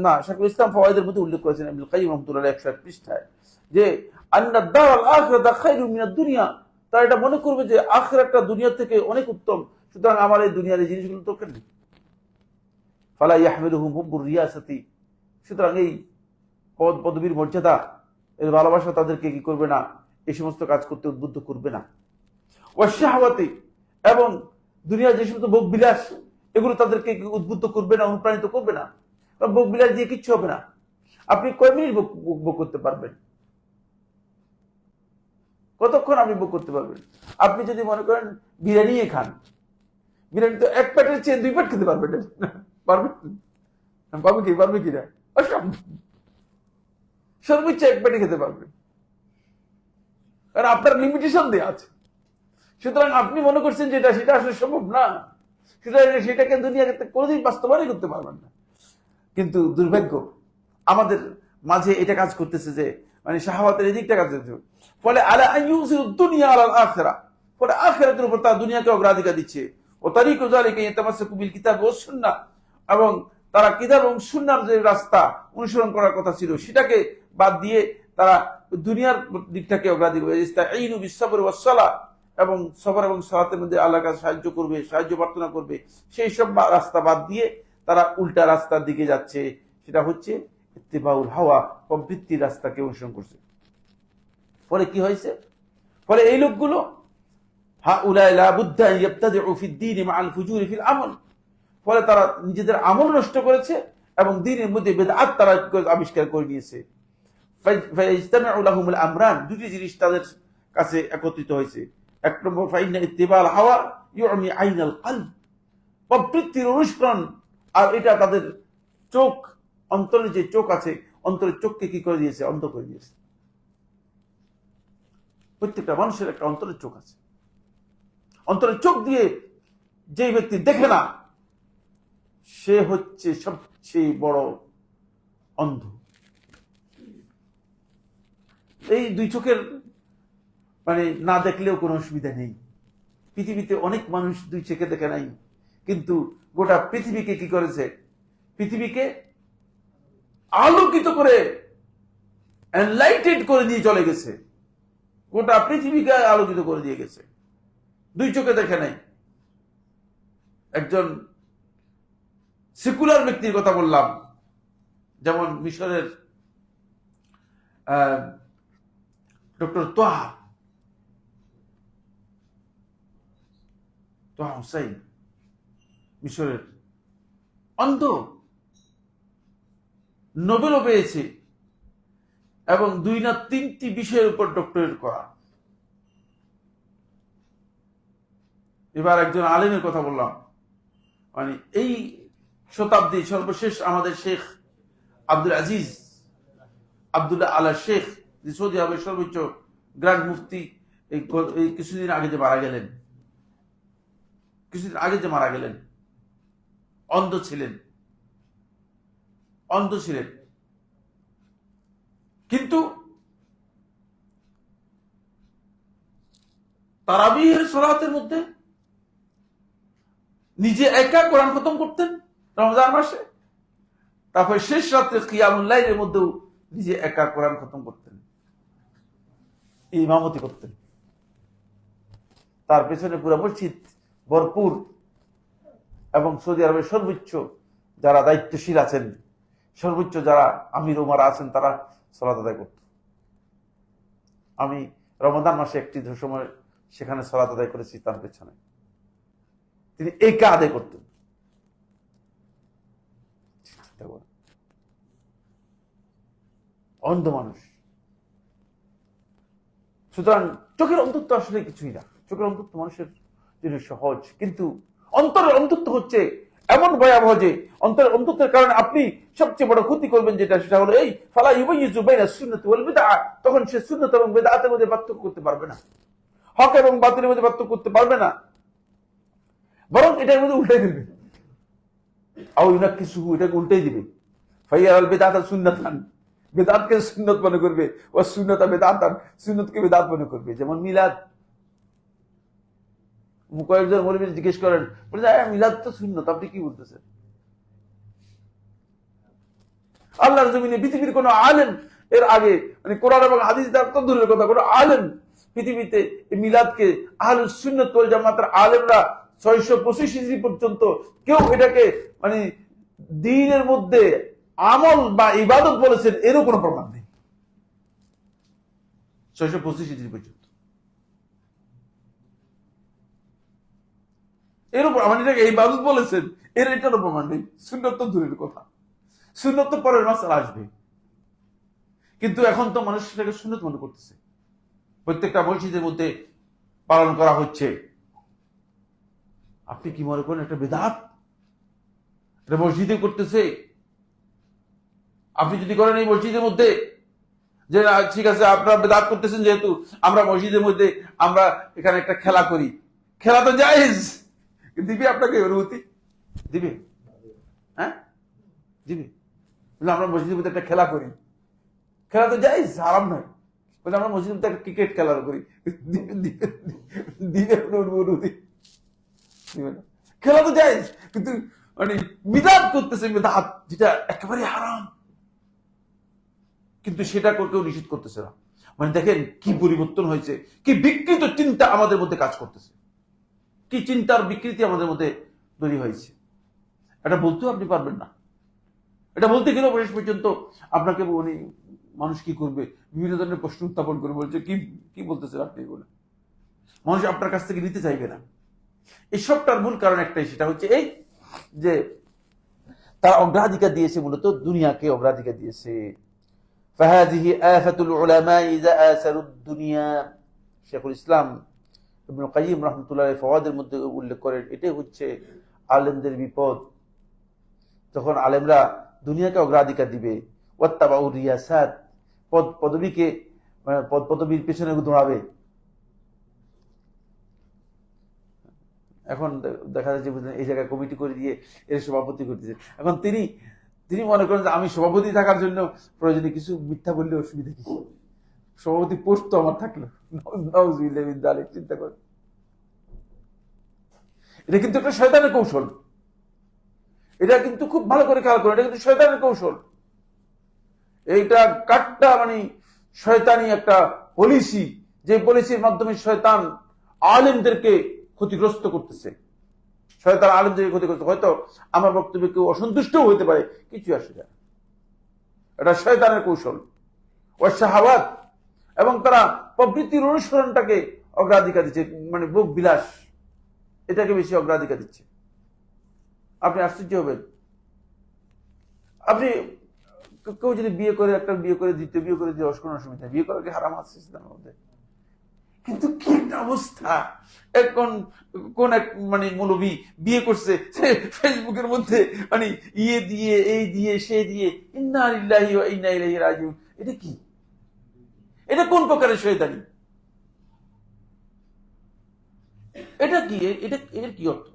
না শাইখুল ইসলাম ফাওয়াইদের মধ্যে উল্লেখ করেছেন ইবনুল কাইয়িম রাহমাতুল্লাহ 101 পৃষ্ঠায়, যে আন্না الدار الآخرة خير من الدنيا, তারা এটা মনে করবে যে আখিরাতটা দুনিয়া থেকে অনেক উত্তম, সুতরাং আমার এই দুনিয়ার এই জিনিসগুলো দরকার নেই। ফালা ইয়াহমিলুহুম হুব্বুর রিয়াসাতি, সুতরাং এই পদ পদবীর মর্যাদা, এর ভালোবাসা তাদেরকে কি করবে না, এই সমস্ত কাজ করতে উদ্বুদ্ধ করবে না। ওয়াশাহওয়াতি, এবং দুনিয়ার যে সমস্ত ভোগ বিলাস, এগুলো তাদেরকে উদ্বুদ্ধ করবে না, অনুপ্রাণিত করবে না। কারণ ভোগ বিলাস দিয়ে কিচ্ছু হবে না। আপনি কয় মিনিট ভোগ করতে পারবেন? কতক্ষণ আপনি ভোগ করতে পারবেন? আপনি যদি মনে করেন বিরিয়ানি খান, বিরিয়ানি তো এক প্যাটের চেয়ে 2 প্যাট খেতে পারবেন, পারবে কিনা? সর্বোচ্চ 1 প্যাটে খেতে পারবেন, কারণ আপনার লিমিটেশন দেওয়া আছে। সুতরাং আপনি মনে করছেন যে সেটা আসলে সম্ভব না, সেটাকে দুনিয়াতে কোনোদিন বাস্তবায়ন করতে পারবেন না। কিন্তু দুর্ভাগ্য, আমাদের মাঝে এটা কাজ করতেছে যে মানে শাহাওয়াতের এদিকটা কাজ করতেছে। ফলে আলা আইয়ুসিরুদ দুনিয়া আলাল আখিরা, ফলে আখিরাতের উপর তারা দুনিয়াকে অগ্রাধিকার দিচ্ছে। ও তারিকু যালিকা ইয়াতামাসসাকু বিল কিতাব ওয়াস সুন্নাহ, এবং তারা কিতাব এবং সুন্নাহর যে রাস্তা অনুসরণ করার কথা ছিল সেটাকে বাদ দিয়ে তারা দুনিয়ার দিকটাকে অগ্রাধিকার দিচ্ছে। ইস্তাঈনু বিস-সাবরি ওয়াস-সালাহ, এবং সবর এবং সালাতের মধ্যে আল্লাহর কাছে সাহায্য করবে, সাহায্য প্রার্থনা করবে, সেই সব রাস্তা বাদ দিয়ে তারা উল্টা রাস্তার দিকে যাচ্ছে। সেটা হচ্ছে ইত্তিবাউল হাওয়া, প্রবৃত্তির রাস্তাকে অনুসরণ করছে। ফলে কি হয়েছে? ফলে এই লোকগুলো হাউলাই লা বুদ্দা ইয়াবতাদিউ ফিদ-দীন মা'আল ফুজুরি ফিল আমল, ফলে তারা নিজেদের আমল নষ্ট করেছে এবং দ্বীনের মধ্যে বিদআত তারা আবিষ্কার করে নিয়েছে। ফাইজতামিউ লাহুমুল আমরান, দুটি জিনিস তাদের কাছে একত্রিত হয়েছে। এক নম্বর, ফাইন্না ইত্তিবাল হাওয়া ইউমি আইনাল কলব, প্রবৃত্তির অনুসরণ, আর এটা তাদের চোখ, অন্তরের যে চোখ আছে, অন্তরের চোখকে কি করে দিয়েছে? অন্ধ করে দিয়েছে। প্রত্যেকটা মানুষের একটা অন্তরের চোখ আছে। অন্তরের চোখ দিয়ে যে ব্যক্তি দেখে না, সে হচ্ছে সবচেয়ে বড় অন্ধ। এই 2 চোখের মানে না দেখলেও কোনো অসুবিধা নেই। পৃথিবীতে অনেক মানুষ 2 চোখে দেখে নাই, কিন্তু গোটা পৃথিবীকে কি করেছে? পৃথিবীকে আলোকিত করে, এনলাইটেড করে দিয়ে চলে গেছে। গোটা পৃথিবীকে আলোকিত করে দিয়ে গেছে, 2 চোখে দেখে নাই। একজন সেকুলার ব্যক্তির কথা বললাম, যেমন মিশরের ডক্টর তোহা হুসাইন, মিশরের অন্ধ, নোবেলও পেয়েছে এবং 2 না 3টি বিষয়ের উপর ডক্টরেট করা। এবার একজন আলেমের কথা বললাম, মানে এই শতাব্দী সর্বশেষ আমাদের শেখ আব্দুল আজিজ আব্দুল্লাহ আলা শেখ, যে সৌদি আরবের সর্বোচ্চ গ্র্যান্ড মুফতি, এই কিছুদিন আগে যে মারা গেলেন, অন্ধ ছিলেন, কিন্তু তারাবিহের সালাতের মধ্যে নিজে একা কোরআন খতম করতেন রমজান মাসে, তারপরে শেষ রাত্রে কিয়ামুল লাইলের মধ্যেও নিজে একা কোরআন খতম করতেন, ইমামতি করতেন। তার পেছনে পুরো মসজিদ ভরপুর, এবং সৌদি আরবের সর্বোচ্চ যারা দায়িত্বশীল আছেন, সর্বোচ্চ যারা আমির ওমারা আছেন, তারা সালাত আদায় করত। আমি রমজান মাসে একটি সময় সেখানে সালাত আদায় করেছি তার পেছনে। তিনি একা আদায় করতেন। অন্ধ মানুষ। সুতরাং চোখের অন্ধত্ব আসলে কিছুই না, চোখের অন্ধত্ব মানুষের জন্য সহজ, কিন্তু অন্তরের অন্ধত্ব হচ্ছে এমন ভয়াবহ যে অন্তরের অন্ধত্বের কারণে আপনি সবচেয়ে বড় ক্ষতি করবেন, যেটা সেটা হলো এই ফালা ইউমাইয়িজু বাইনা সুন্নাতি ওয়াল বিদআহ। তখন সে সুন্নাত এবং বিদআতের মধ্যে পার্থক্য করতে পারবে না, হক এবং বাতিলের মধ্যে পার্থক্য করতে পারবে না, বরং এটার মধ্যে উল্টাই দিবে, আও ইউনাক্কিসুহু, এটাকে উল্টাই দিবে। ফাইয়াল বিদআতা সুন্নাতান, বেদাতকে সুন্নত মনে করবে, ও সুন্নতা বেদাতান, সুন্নতকে বেদাত মনে করবে। যেমন মিলাদ, কয়েকজন মৌলবী জিজ্ঞেস করেন, বলে মিলাদ তো সুন্নত, আপনি কি বলতেছেন? আল্লাহর জমিনে পৃথিবীর কোন আলেম এর আগে, মানে কোরআন এবং হাদিস তো দূরের কথা, কোন আলেম পৃথিবীতে মিলাদকে আহলুস সুন্নাত ওয়াল জামাতের আলেমরা 625 হিজরি পর্যন্ত কেউ এটাকে মানে দ্বীনের মধ্যে আমল বা ইবাদত বলেছেন এরও কোনো প্রমাণ নেই। 625 হিজরি পর্যন্ত এর উপর মানে এটাকে ইবাদত বলেছেন এর এটারও প্রমাণ নেই। সুন্নত তো দূরের কথা, সুন্নত তো পরের মাসালা আসবে, কিন্তু এখন তো মানুষ সেটাকে সুন্নত মনে করতেছে, প্রত্যেকটা মসজিদের মধ্যে পালন করা হচ্ছে। আপনি কি মনে করেন একটা বেদাত? এটা মসজিদে করতেছে। আপনি যদি করেন এই মসজিদের মধ্যে যে ঠিক আছে আপনারা বেদাত করতেছেন, যেহেতু আমরা মসজিদের মধ্যে আমরা এখানে একটা খেলা করি, খেলা তো জায়েজ, দিবে আপনাকে অনুমতি? দিবে? হ্যাঁ দিবে? আমরা মসজিদের মধ্যে একটা খেলা করি, খেলা তো জায়েজ, হারাম নয়, বলে আমরা মসজিদের মধ্যে একটা ক্রিকেট খেলা করি, দিবে অনুমতি? দিবে না। খেলা তো জায়েজ, কিন্তু মানে বিদআত করতেছে, বিদআত যেটা একেবারে হারাম, কিন্তু সেটা কেউ নিষেধ করতেছে না। মানে দেখেন কি পরিবর্তন হয়েছে, কি বিকৃত চিন্তা আমাদের মধ্যে কাজ করতেছে, কি চিন্তার বিকৃতি আমাদের মধ্যে তৈরি হয়েছে। এটা বলতেও আপনি পারবেন না, এটা বলতে গেলেও শেষ পর্যন্ত আপনাকে উনি মানুষ কি করবে, বিভিন্ন ধরনের প্রশ্ন উত্থাপন করে বলছে কি কি বলতেছেন আপনি এগুলো, মানুষ আপনার কাছ থেকে নিতে চাইবে না। এসবটার মূল কারণ একটাই, সেটা হচ্ছে এই যে তারা অগ্রাধিকার দিয়েছে, মূলত দুনিয়াকে অগ্রাধিকার দিয়েছে। ফাহাদিহি আফাতুল উলামা ইযা আসারুদ দুনিয়া। শেখুল ইসলাম ইবনে কাইয়িম রাহমাতুল্লাহ আলাইহি ফাওয়াদের মধ্যে উল্লেখ করেন, এটাই হচ্ছে আলেমদের বিপদ, যখন আলেমরা দুনিয়াকে অগ্রাধিকার দিবে, ওয়াত্তাবাউ রিয়াসাত, পদ পদবীকে পদ পদবীর পেছনে দৌড়াবে। এখন দেখা যাচ্ছে এই জায়গায় কমিটি করে দিয়ে এর সভাপতি করতেছে, এখন তিনি মনে করেন যে আমি সভাপতি থাকার জন্য প্রয়োজনে কিছু মিথ্যা বললে অসুবিধা কি, সভাপতি পোস্ট তো আমার থাকলো। চিন্তা করেন, এটা কিন্তু একটা শয়তানের কৌশল, এটা কিন্তু খুব ভালো করে খেয়াল করেন, এটা কিন্তু শয়তানের কৌশল, এইটা কাটটা মানে শয়তানি একটা পলিসি, যে পলিসির মাধ্যমে শয়তান আলেমদেরকে ক্ষতিগ্রস্ত করতেছে, শয়তান আলেমদেরকে ক্ষতিগ্রস্ত। হয়তো আমার বক্তব্যে কেউ অসন্তুষ্ট হইতে পারে, কিছু আসে যায়, এটা শয়তানের কৌশল ও শাহাওয়াত, এবং তারা প্রবৃত্তির অনুসরণটাকে অগ্রাধিকার দিচ্ছে, মানে ভোগ বিলাস এটাকে বেশি অগ্রাধিকার দিচ্ছে। আপনি আশ্চর্য হবেন, আপনি কেউ যদি বিয়ে করে, একটা বিয়ে করে দ্বিতীয় বিয়ে করে দিয়ে কোনো অসুবিধা, বিয়ে করাকে হারাম আছে ইসলামের মধ্যে, কিন্তু কি একটা অবস্থা, এখন কোন এক মানে মৌলবী বিয়ে করছে, ফেসবুকের মধ্যে মানে ইয়ে দিয়ে এই দিয়ে সে দিয়ে, ইন্না লিল্লাহি ওয়া ইন্না ইলাইহি রাজিউন। এটা কি? এটা কোন প্রকারের শয়তানি? এটা কি? এটা এর কি অর্থ?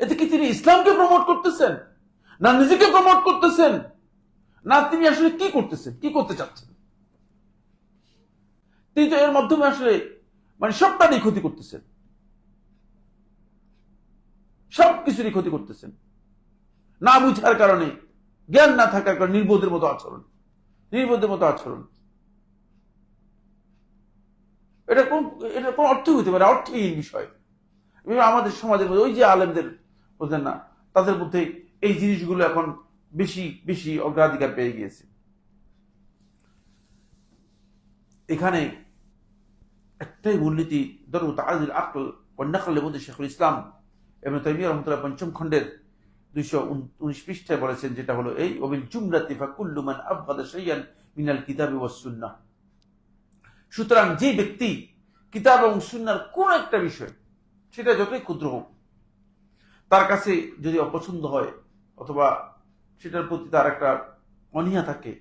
এতে কি তিনি ইসলামকে প্রমোট করতেছেন, না নিজেকে প্রমোট করতেছেন, না তিনি আসলে কি করতেছেন, কি করতে চাচ্ছেন? তিনি তো এর মাধ্যমে আসলে মানে সবটারই ক্ষতি করতেছেন, সবকিছুরই ক্ষতি করতেছেন, না বুঝার কারণে, জ্ঞান না থাকার কারণে নির্বোধের মতো আচরণ, নির্বোধের মতো আচরণ। এটা কোন অর্থ হইতে পারে? অর্থহীন বিষয়। আমাদের সমাজের মধ্যে ওই যে আলেমদের বোঝেন না, তাদের মধ্যে এই জিনিসগুলো এখন বেশি বেশি অগ্রাধিকার পেয়ে গিয়েছে। এখানে একটাই মূলনীতি, দরু তাআযিল আকল ওয়ান নাকলের মধ্যে শেখুল ইসলাম ইবনে তাইমিয়া রাহমাতুল্লাহ পঞ্চম খণ্ডের 219 পৃষ্ঠায় বলেছেন, যেটা হলো এই ওয়াবিল জুমলাতি ফাকুল্লু মান আবগাদা শাইয়ান মিনাল কিতাবি ওয়াস সুন্নাহ। সুতরাং যে ব্যক্তি কিতাব এবং সুন্নাহর কোন একটা বিষয়, সেটা যতই ক্ষুদ্র হোক, তার কাছে যদি অপছন্দ হয় অথবা সেটার প্রতি তার একটা অনীহা থাকে,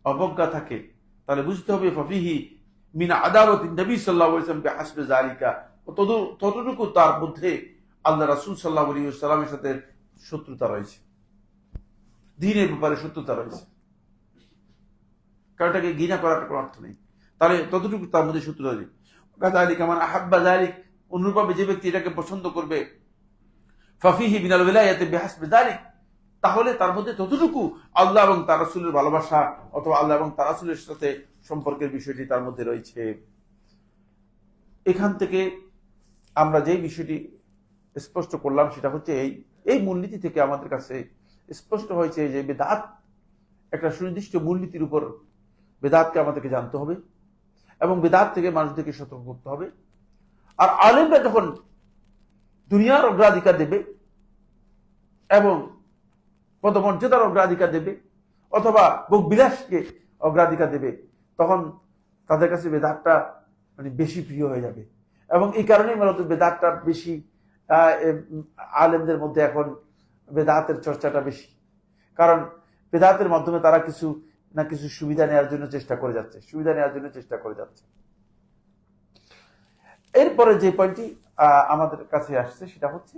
অবজ্ঞা থাকে, তাহলে বুঝতে হবে ফাফিহি মিন আদাওয়াতিন নবী সাল্লাল্লাহু আলাইহি ওয়াসাল্লাম বিহাসবি যালিকা, ততটুকু তার মধ্যে আল্লাহ রাসূল সাল্লাল্লাহু আলাইহি ওয়াসাল্লামের সাথে শত্রুতা রয়েছে, দ্বীনের ব্যাপারে শত্রুতা রয়েছে। কারণ এটাকে ঘৃণা করার কোনো অর্থ নেই, তাহলে ততটুকু তার মধ্যে শত্রুতা রয়েছে। কাযালিকা মান আহাব্বা যালিক, অনুরূপভাবে যে ব্যক্তি এটাকে পছন্দ করবে, ফাফিহি মিনাল ওয়ালায়াতি বিহাসবি যালিক, তাহলে তার মধ্যে ততটুকু আল্লাহ এবং তার রাসূলের ভালোবাসা অথবা আল্লাহ এবং তার রাসূলের সাথে সম্পর্কের বিষয়টি তার মধ্যে রয়েছে। এখান থেকে আমরা যে বিষয়টি স্পষ্ট করলাম সেটা হচ্ছে এই মূলনীতি থেকে আমাদের কাছে স্পষ্ট হয়েছে যে বেদাত একটা সুনির্দিষ্ট মূলনীতির উপর, বেদাতকে আমাদেরকে জানতে হবে এবং বেদাত থেকে মানুষদেরকে সতর্ক করতে হবে। আর আলেমরা যখন দুনিয়ার অগ্রাধিকার দেবে এবং পদমর্যাদার অগ্রাধিকার দেবে অথবা ভোগ বিলাসকে অগ্রাধিকার দেবে, তখন তাদের কাছে বেদাতটা বেশি প্রিয় হয়ে যাবে। এবং এই কারণেই মূলত বেদাতটা বেশি, আলেমদের মধ্যে এখন বেদাতের চর্চাটা বেশি, কারণ বেদাতের মাধ্যমে তারা কিছু না কিছু সুবিধা নেওয়ার জন্য চেষ্টা করে যাচ্ছে। এরপরে যে পয়েন্টটি আমাদের কাছে আসছে সেটা হচ্ছে,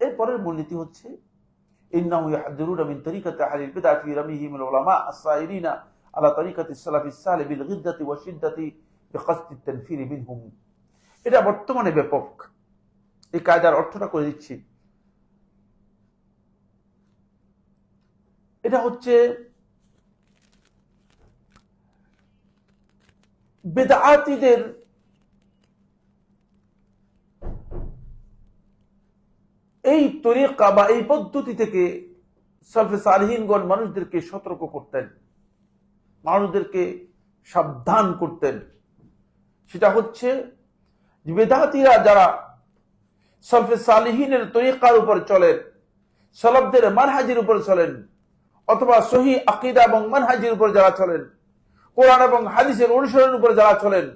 এরপরের মূলনীতি হচ্ছে ইন্নাহু ইয়াহযুরুনা মিন তরিকাতি আহলিল বিদআ ফি রামিহিমুল উলামা আস-সাইরিনা আলা তরিকাতি সালাফিস সালিহ বিল গিদ্দাতি ওয়া শিদ্দাতি বিকাসদি তানফির মিনহুম। এটা বর্তমানে ব্যাপক। এই কায়দার অর্থটা করে দিচ্ছি। এটা হচ্ছে বেদাতীদের এই তরিকা বা এই পদ্ধতি থেকে সালফে সালিহিনগণ মানুষদেরকে সতর্ক করতেন, মানুষদেরকে সাবধান করতেন। সেটা হচ্ছে বেদাতীরা যারা সালফে সালিহিনের তরিকার উপর চলেন, সালাফদের মানহাজের উপর চলেন, অথবা সহিহ আকীদা এবং মানহাজের উপর যারা চলেন, কোরআন এবং হাদিসের অনুসরণের উপর যারা চলেন,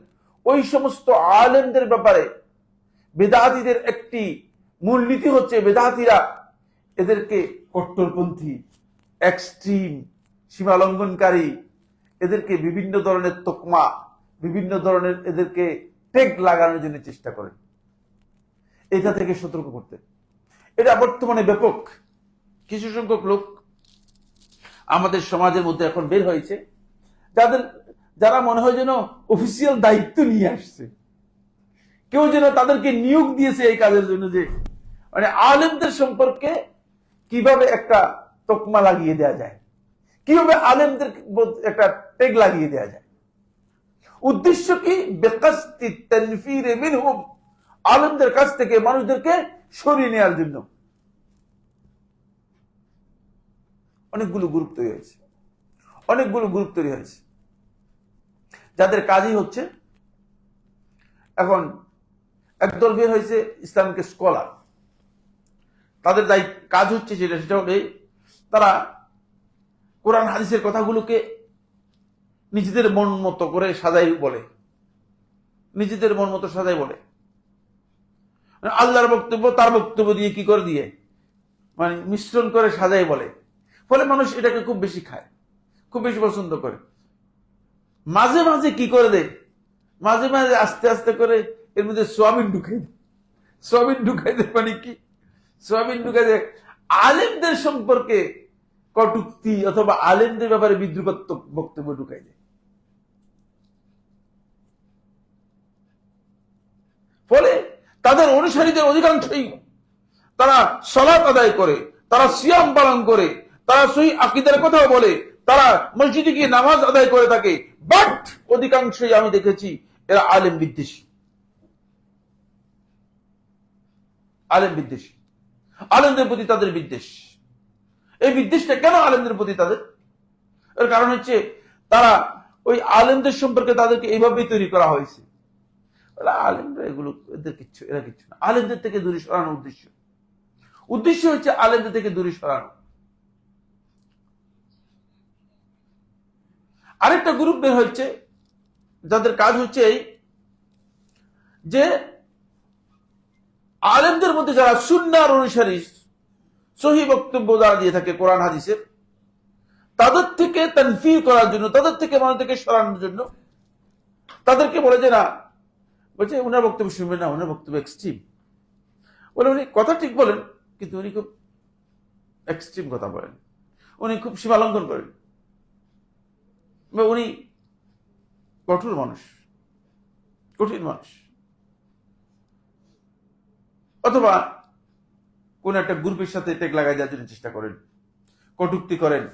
ওই সমস্ত আলেমদের ব্যাপারে বেদাতীদের একটি মূলনীতি হচ্ছে বেদাতীরা এদেরকে কট্টরপন্থী, এক্সট্রিম, সীমা লঙ্ঘনকারী, এদেরকে বিভিন্ন ধরনের তোকমা, বিভিন্ন ধরনের এদেরকে টেগ লাগানোর জন্য চেষ্টা করেন, এটা থেকে সতর্ক করতে। এটা বর্তমানে ব্যাপক। কিছু সংখ্যক লোক আমাদের সমাজের মধ্যে এখন বের হয়েছে, যারা মনে হয় যেন অফিসিয়াল দায়িত্ব নিয়ে আসছে, কেউ যেন তাদেরকে নিয়োগ দিয়েছে এই কাজের জন্য, যে আলেমদের সম্পর্কে কিভাবে একটা তকমা লাগিয়ে দেওয়া যায়, কিভাবে আলেমদের একটা টেগ লাগিয়ে দেওয়া যায়। উদ্দেশ্য কি? বিকাসদি তানফির মিনহুম, আলেমদের কাছ থেকে মানুষদেরকে সরিয়ে নেওয়ার জন্য। অনেকগুলো গ্রুপ তৈরি হয়েছে, যাদের কাজই হচ্ছে, এখন একদল বের হয়েছে ইসলামিক স্কলার, তাদের কাজ হচ্ছে সেটা হলে তারা কোরআন হাদিসের কথাগুলোকে নিজেদের মন মতো করে সাজাই বলে, আল্লাহর বক্তব্য তার বক্তব্য দিয়ে কি করে দিয়ে মিশ্রণ করে সাজাই বলে। ফলে মানুষ এটাকে খুব বেশি খায়, খুব বেশি পছন্দ করে। মাঝে মাঝে কি করে দেয়, মাঝে মাঝে আস্তে আস্তে করে এর মধ্যে সোয়াবিন ঢুকাই দেয়। কি সোয়াবিন ঢুকাই দেয়? আলেমদের সম্পর্কে কটূক্তি অথবা আলেমদের ব্যাপারে বিদ্রুপাত্মক বক্তব্য ঢুকাই দেয়। ফলে তাদের অনুসারীদের অধিকাংশই তারা সালাত আদায় করে, তারা সিয়াম পালন করে, তারা সহিহ আকীদার কথাও বলে, তারা মসজিদে গিয়ে নামাজ আদায় করে থাকে, বাট অধিকাংশই আমি দেখেছি এরা আলেম বিদ্বেষী, আলেমদের প্রতি তাদের বিদ্বেষ। এই বিদ্বেষটা কেন আলেমদের প্রতি তাদের? এর কারণ হচ্ছে তারা ওই আলেমদের সম্পর্কে তাদেরকে এইভাবেই তৈরি করা হয়েছে, আলেমরা এরা কিচ্ছু না। আলেমদের থেকে দূরে সরানো উদ্দেশ্য হচ্ছে আলেমদের থেকে দূরে সরানো। আরেকটা গ্রুপ বের হচ্ছে যাদের কাজ হচ্ছে এই যে আলেমদের মধ্যে যারা সুন্নাহর অনুসারী, সহি বক্তব্য যারা দিয়ে থাকে কোরআন হাদিসের, তাদের থেকে তানফির করার জন্য, তাদের থেকে মানুষকে সরানোর জন্য তাদেরকে বলে যে না, বলছে উনার বক্তব্য শুনবেন না, উনার বক্তব্য এক্সট্রিম। বলে উনি কথা ঠিক বলেন, কিন্তু উনি খুব এক্সট্রিম কথা বলেন, উনি খুব সীমালঙ্ঘন করেন, উনি কঠোর মানুষ, কঠিন মানুষ। অথবা কোন একটা গ্রুপের সাথে টেক লাগাই দেওয়ার জন্য চেষ্টা করেন, কটূক্তি করেন,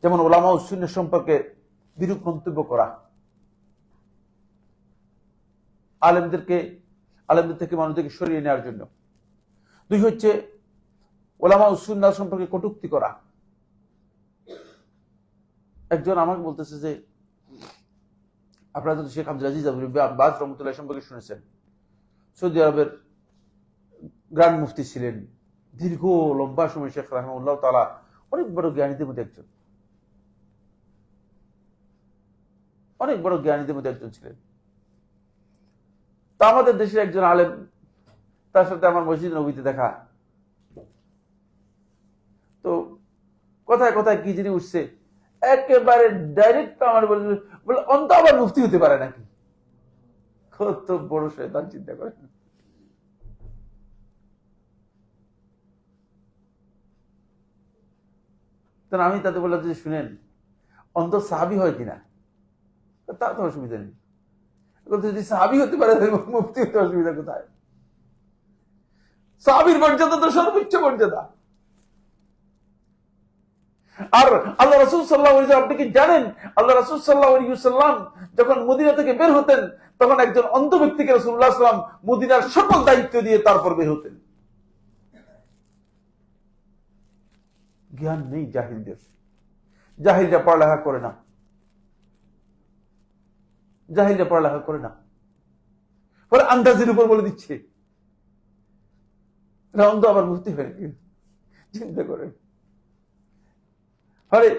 যেমন ওলামা ও সুন্নাহ সম্পর্কে বিরূপ মন্তব্য করা, আলেমদের থেকে মানুষদেরকে সরিয়ে নেওয়ার জন্য। দুই হচ্ছে ওলামা ও সুন্নাহ সম্পর্কে কটূক্তি করা। একজন আমাকে বলতেছে যে আপনারা তো শেখ আব্দুল আজিজ বাজ রহমতুল্লাহ সম্পর্কে শুনেছেন, সৌদি আরবের গ্র্যান্ড মুফতি ছিলেন, দীর্ঘ লম্বা সময় শেখ রাহমাহুল্লাহ তাআলা অনেক বড় জ্ঞানীদের মধ্যে একজন, অনেক বড় জ্ঞানীদের মধ্যে একজন ছিলেন। তা আমাদের দেশের একজন আলেম, তার সাথে আমার মসজিদ নবীতে দেখা, তো কথায় কথায় কি যিনি উঠছে, একেবারে ডাইরেক্ট আমার বলে অন্ত আবার মুফতি হতে পারে নাকি? কত বড় শয়তান, চিন্তা করেন। আমি তাতে বললাম যে শুনেন, অন্ত সাহাবি হয় কিনা, তা তো অসুবিধা নেই, যদি সাহাবি হতে পারে মুফতি হতে অসুবিধা কোথায়? সাহাবীর মর্যাদা তো সর্বোচ্চ মর্যাদা। আর আল্লাহ রাসূল সাল্লাল্লাহু আলাইহি ওয়াসাল্লাম, আপনি কি জানেন আল্লাহ রাসূল সাল্লাল্লাহু আলাইহি ওয়াসাল্লাম যখন মদিনা থেকে বের হতেন, তখন একজন অন্ধ ব্যক্তিকে রাসূলুল্লাহ সাল্লাল্লাহু আলাইহি ওয়াসাল্লাম মদিনার সকল দায়িত্ব দিয়ে তারপর বের হতেন। জ্ঞান নেই জাহিলদের, জাহিলরা পড়ালেখা করে না, জাহিলরা পড়ালেখা করে না, পরে আন্দাজের উপর বলে দিচ্ছে অন্ধ আবার মুফতি হয়ে, চিন্তা করেন। আরে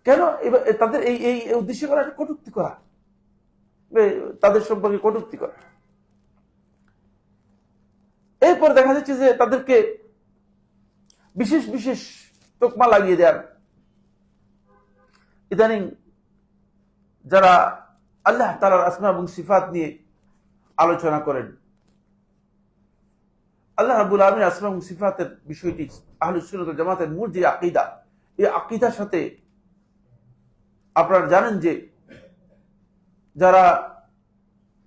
কেন তাদের এই উদ্দেশ্য করা, কটূক্তি করা, তাদের সম্পর্কে কটূক্তি করা। এরপর দেখা যাচ্ছে যে তাদেরকে বিশেষ বিশেষ তোকমা লাগিয়ে দেয়ার। ইদানিং যারা আল্লাহ তাআলার আসমা এবং সিফাত নিয়ে আলোচনা করেন, আল্লাহ রাব্বুল আলামিন আসমা এবং সিফাতের বিষয়টি আহলুস সুন্নাহ ওয়াল জামাতের মূল যে আকীদা, এই আকীদার সাথে আপনারা জানেন যে যারা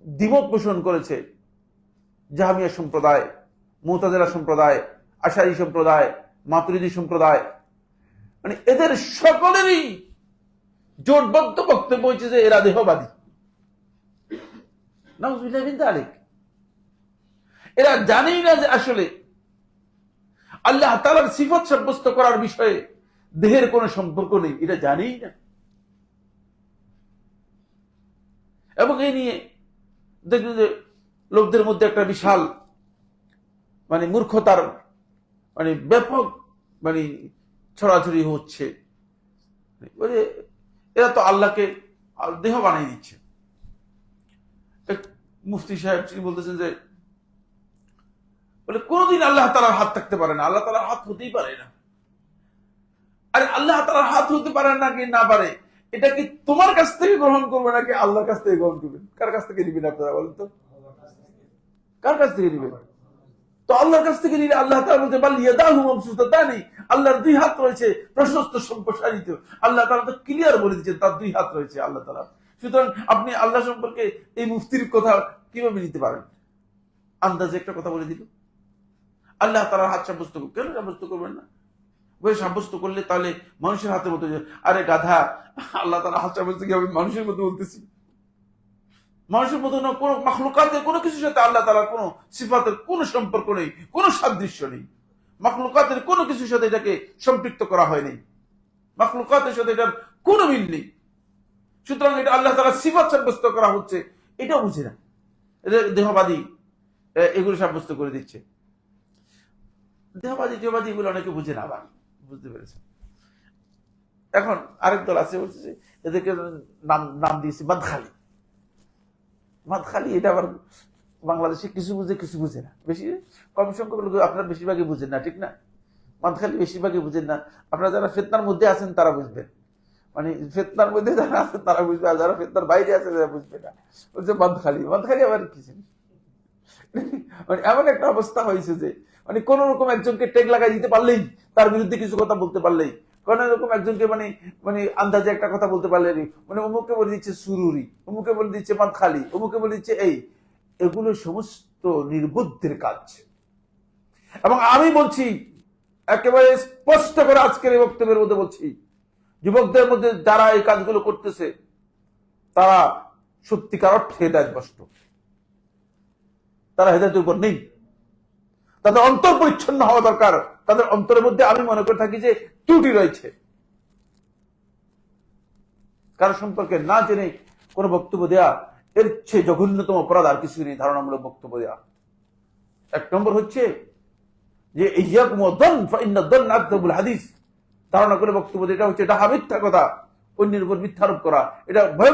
দ্বিমত পোষণ করেছে, জাহমিয়া সম্প্রদায়, মুতাজিলা সম্প্রদায়, আশারী সম্প্রদায়, মাতুরিদি সম্প্রদায়, মানে এদের সকলেরই জোটবদ্ধ বক্তব্য হচ্ছে যে এরা দেহবাদী। নাউযুবিল্লাহ মিন যালিক। এরা জানেই না যে আসলে আল্লাহ তাআলার সিফাত সাব্যস্ত করার বিষয়ে দেহের কোনো সম্পর্ক নেই, এটা জানেই না। এবং এই নিয়ে দেখবেন যে লোকদের মধ্যে একটা বিশাল মানে মূর্খতার মানে ব্যাপক মানে ছড়াছড়ি হচ্ছে। এরা তো আল্লাহকে দেহ বানিয়ে দিচ্ছে। মুফতি সাহেব তিনি বলতেছেন যে বলে কোনদিন আল্লাহ তাআলার হাত থাকতে পারে না, আল্লাহ তাআলার হাত হতেই পারে না। আরে আল্লাহ তাআলার হাত হতে পারে না কি না পারে, এটা কি তোমার কাছ থেকে গ্রহণ করবে নাকি আল্লাহর কাছ থেকে গ্রহণ করবেন? কার কাছ থেকে নিবেন আপনারা বলেন তো? কার কাছ থেকে নিবেন? তো আল্লাহর কাছ থেকে নিলে আল্লাহ তাআলা বলতে বাল ইয়াদাহু মাবসুতাতানি, আল্লাহর দুই হাত রয়েছে প্রশস্ত সম্প্রসারিত। আল্লাহ তাআলা তো ক্লিয়ার বলে দিয়েছেন তার দুই হাত রয়েছে আল্লাহ তাআলা। সুতরাং আপনি আল্লাহ সম্পর্কে এই মুফতির কথা কিভাবে নিতে পারেন? আন্দাজে একটা কথা বলে দিল, আল্লাহ তাআলার হাত সাব্যস্ত করবেন। কেন সাব্যস্ত করবেন না? বলে সাব্যস্ত করলে তাহলে মানুষের হাতের মতো। আরে গাধা, আল্লাহ তাআলার হাত সাব্যস্ত কি আমি মানুষের মতো বলতেছি? মানুষের মতো না, কোন মাখলুকাতের কোনো কিছুর সাথে আল্লাহ তাআলার কোনো সিফাতের কোনো সম্পর্ক নেই, কোনো সাদৃশ্য নেই। মাখলুকাতের কোনো কিছুর সাথে এটাকে সম্পৃক্ত করা হয়নি, মাখলুকাতের সাথে এটার কোনো মিল নেই। সুতরাং এটা আল্লাহ তাআলার সিফাত সাব্যস্ত করা হচ্ছে, এটাও বুঝে না। দেহবাদী এগুলো সাব্যস্ত করে দিচ্ছে। দেহবাদী এগুলো অনেকে বুঝে না, আবার বুঝতে পেরেছে। এখন আরেক দল আছে বলছে যে এদেরকে নাম নাম দিয়েছে মাদখালি। মাদখালি এটা আবার বাংলাদেশে কিছু বুঝে কিছু বুঝে না, বেশি কম সংখ্যক লোক আপনারা বেশিরভাগই বুঝেন না, ঠিক না? মাদখালি বেশিরভাগই বুঝেন না। আপনারা যারা ফেতনার মধ্যে আছেন তারা বুঝবেন, মানে ফেতনার মধ্যে যারা আছেন তারা বুঝবে, আর যারা ফেতনার বাইরে আছে তারা বুঝবে না। বলছে মাদখালি। মাদখালি আবার কি? মানে এমন একটা অবস্থা হয়েছে যে মানে কোন রকম একজনকে টেক লাগাই দিতে পারলেই, তার বিরুদ্ধে কিছু কথা বলতে পারলেই, কোন রকম একজনকে মানে মানে আন্দাজে একটা কথা বলতে পারলেই, মানে অমুকে বলে দিচ্ছে সুরুরি, অমুকে বলে দিচ্ছে মাদখালি, অমুকে বলে দিচ্ছে এই, এগুলো সমস্ত নির্বুদ্ধির কাজ। এবং আমি বলছি একেবারে স্পষ্ট করে আজকের এই বক্তব্যের মধ্যে বলছি, যুবকদের মধ্যে যারা এই কাজগুলো করতেছে তারা সত্যিকার অর্থে হেদায়েতভ্রষ্ট, তারা হেদায়েতের উপর নেই। তাদের অন্তর পরিচ্ছন্ন হওয়া দরকার। তাদের অন্তরের মধ্যে আমি মনে করে থাকি যে ত্রুটি রয়েছে। কারো সম্পর্কে না জেনে কোনো বক্তব্য দেয়া এর চেয়ে জঘন্যতম অপরাধ আর কিছু নেই, ধারণামূলক বক্তব্য দেয়া। এক নম্বর হচ্ছে যে ইয়াকুম ওয়াদন ফাইন্না দন আকযাবুল হাদিস, ধারণা করে বক্তব্য দেয়া, এটা হচ্ছে এটা মিথ্যা কথা, অন্যের উপর মিথ্যা আরোপ করা, এটা ভয়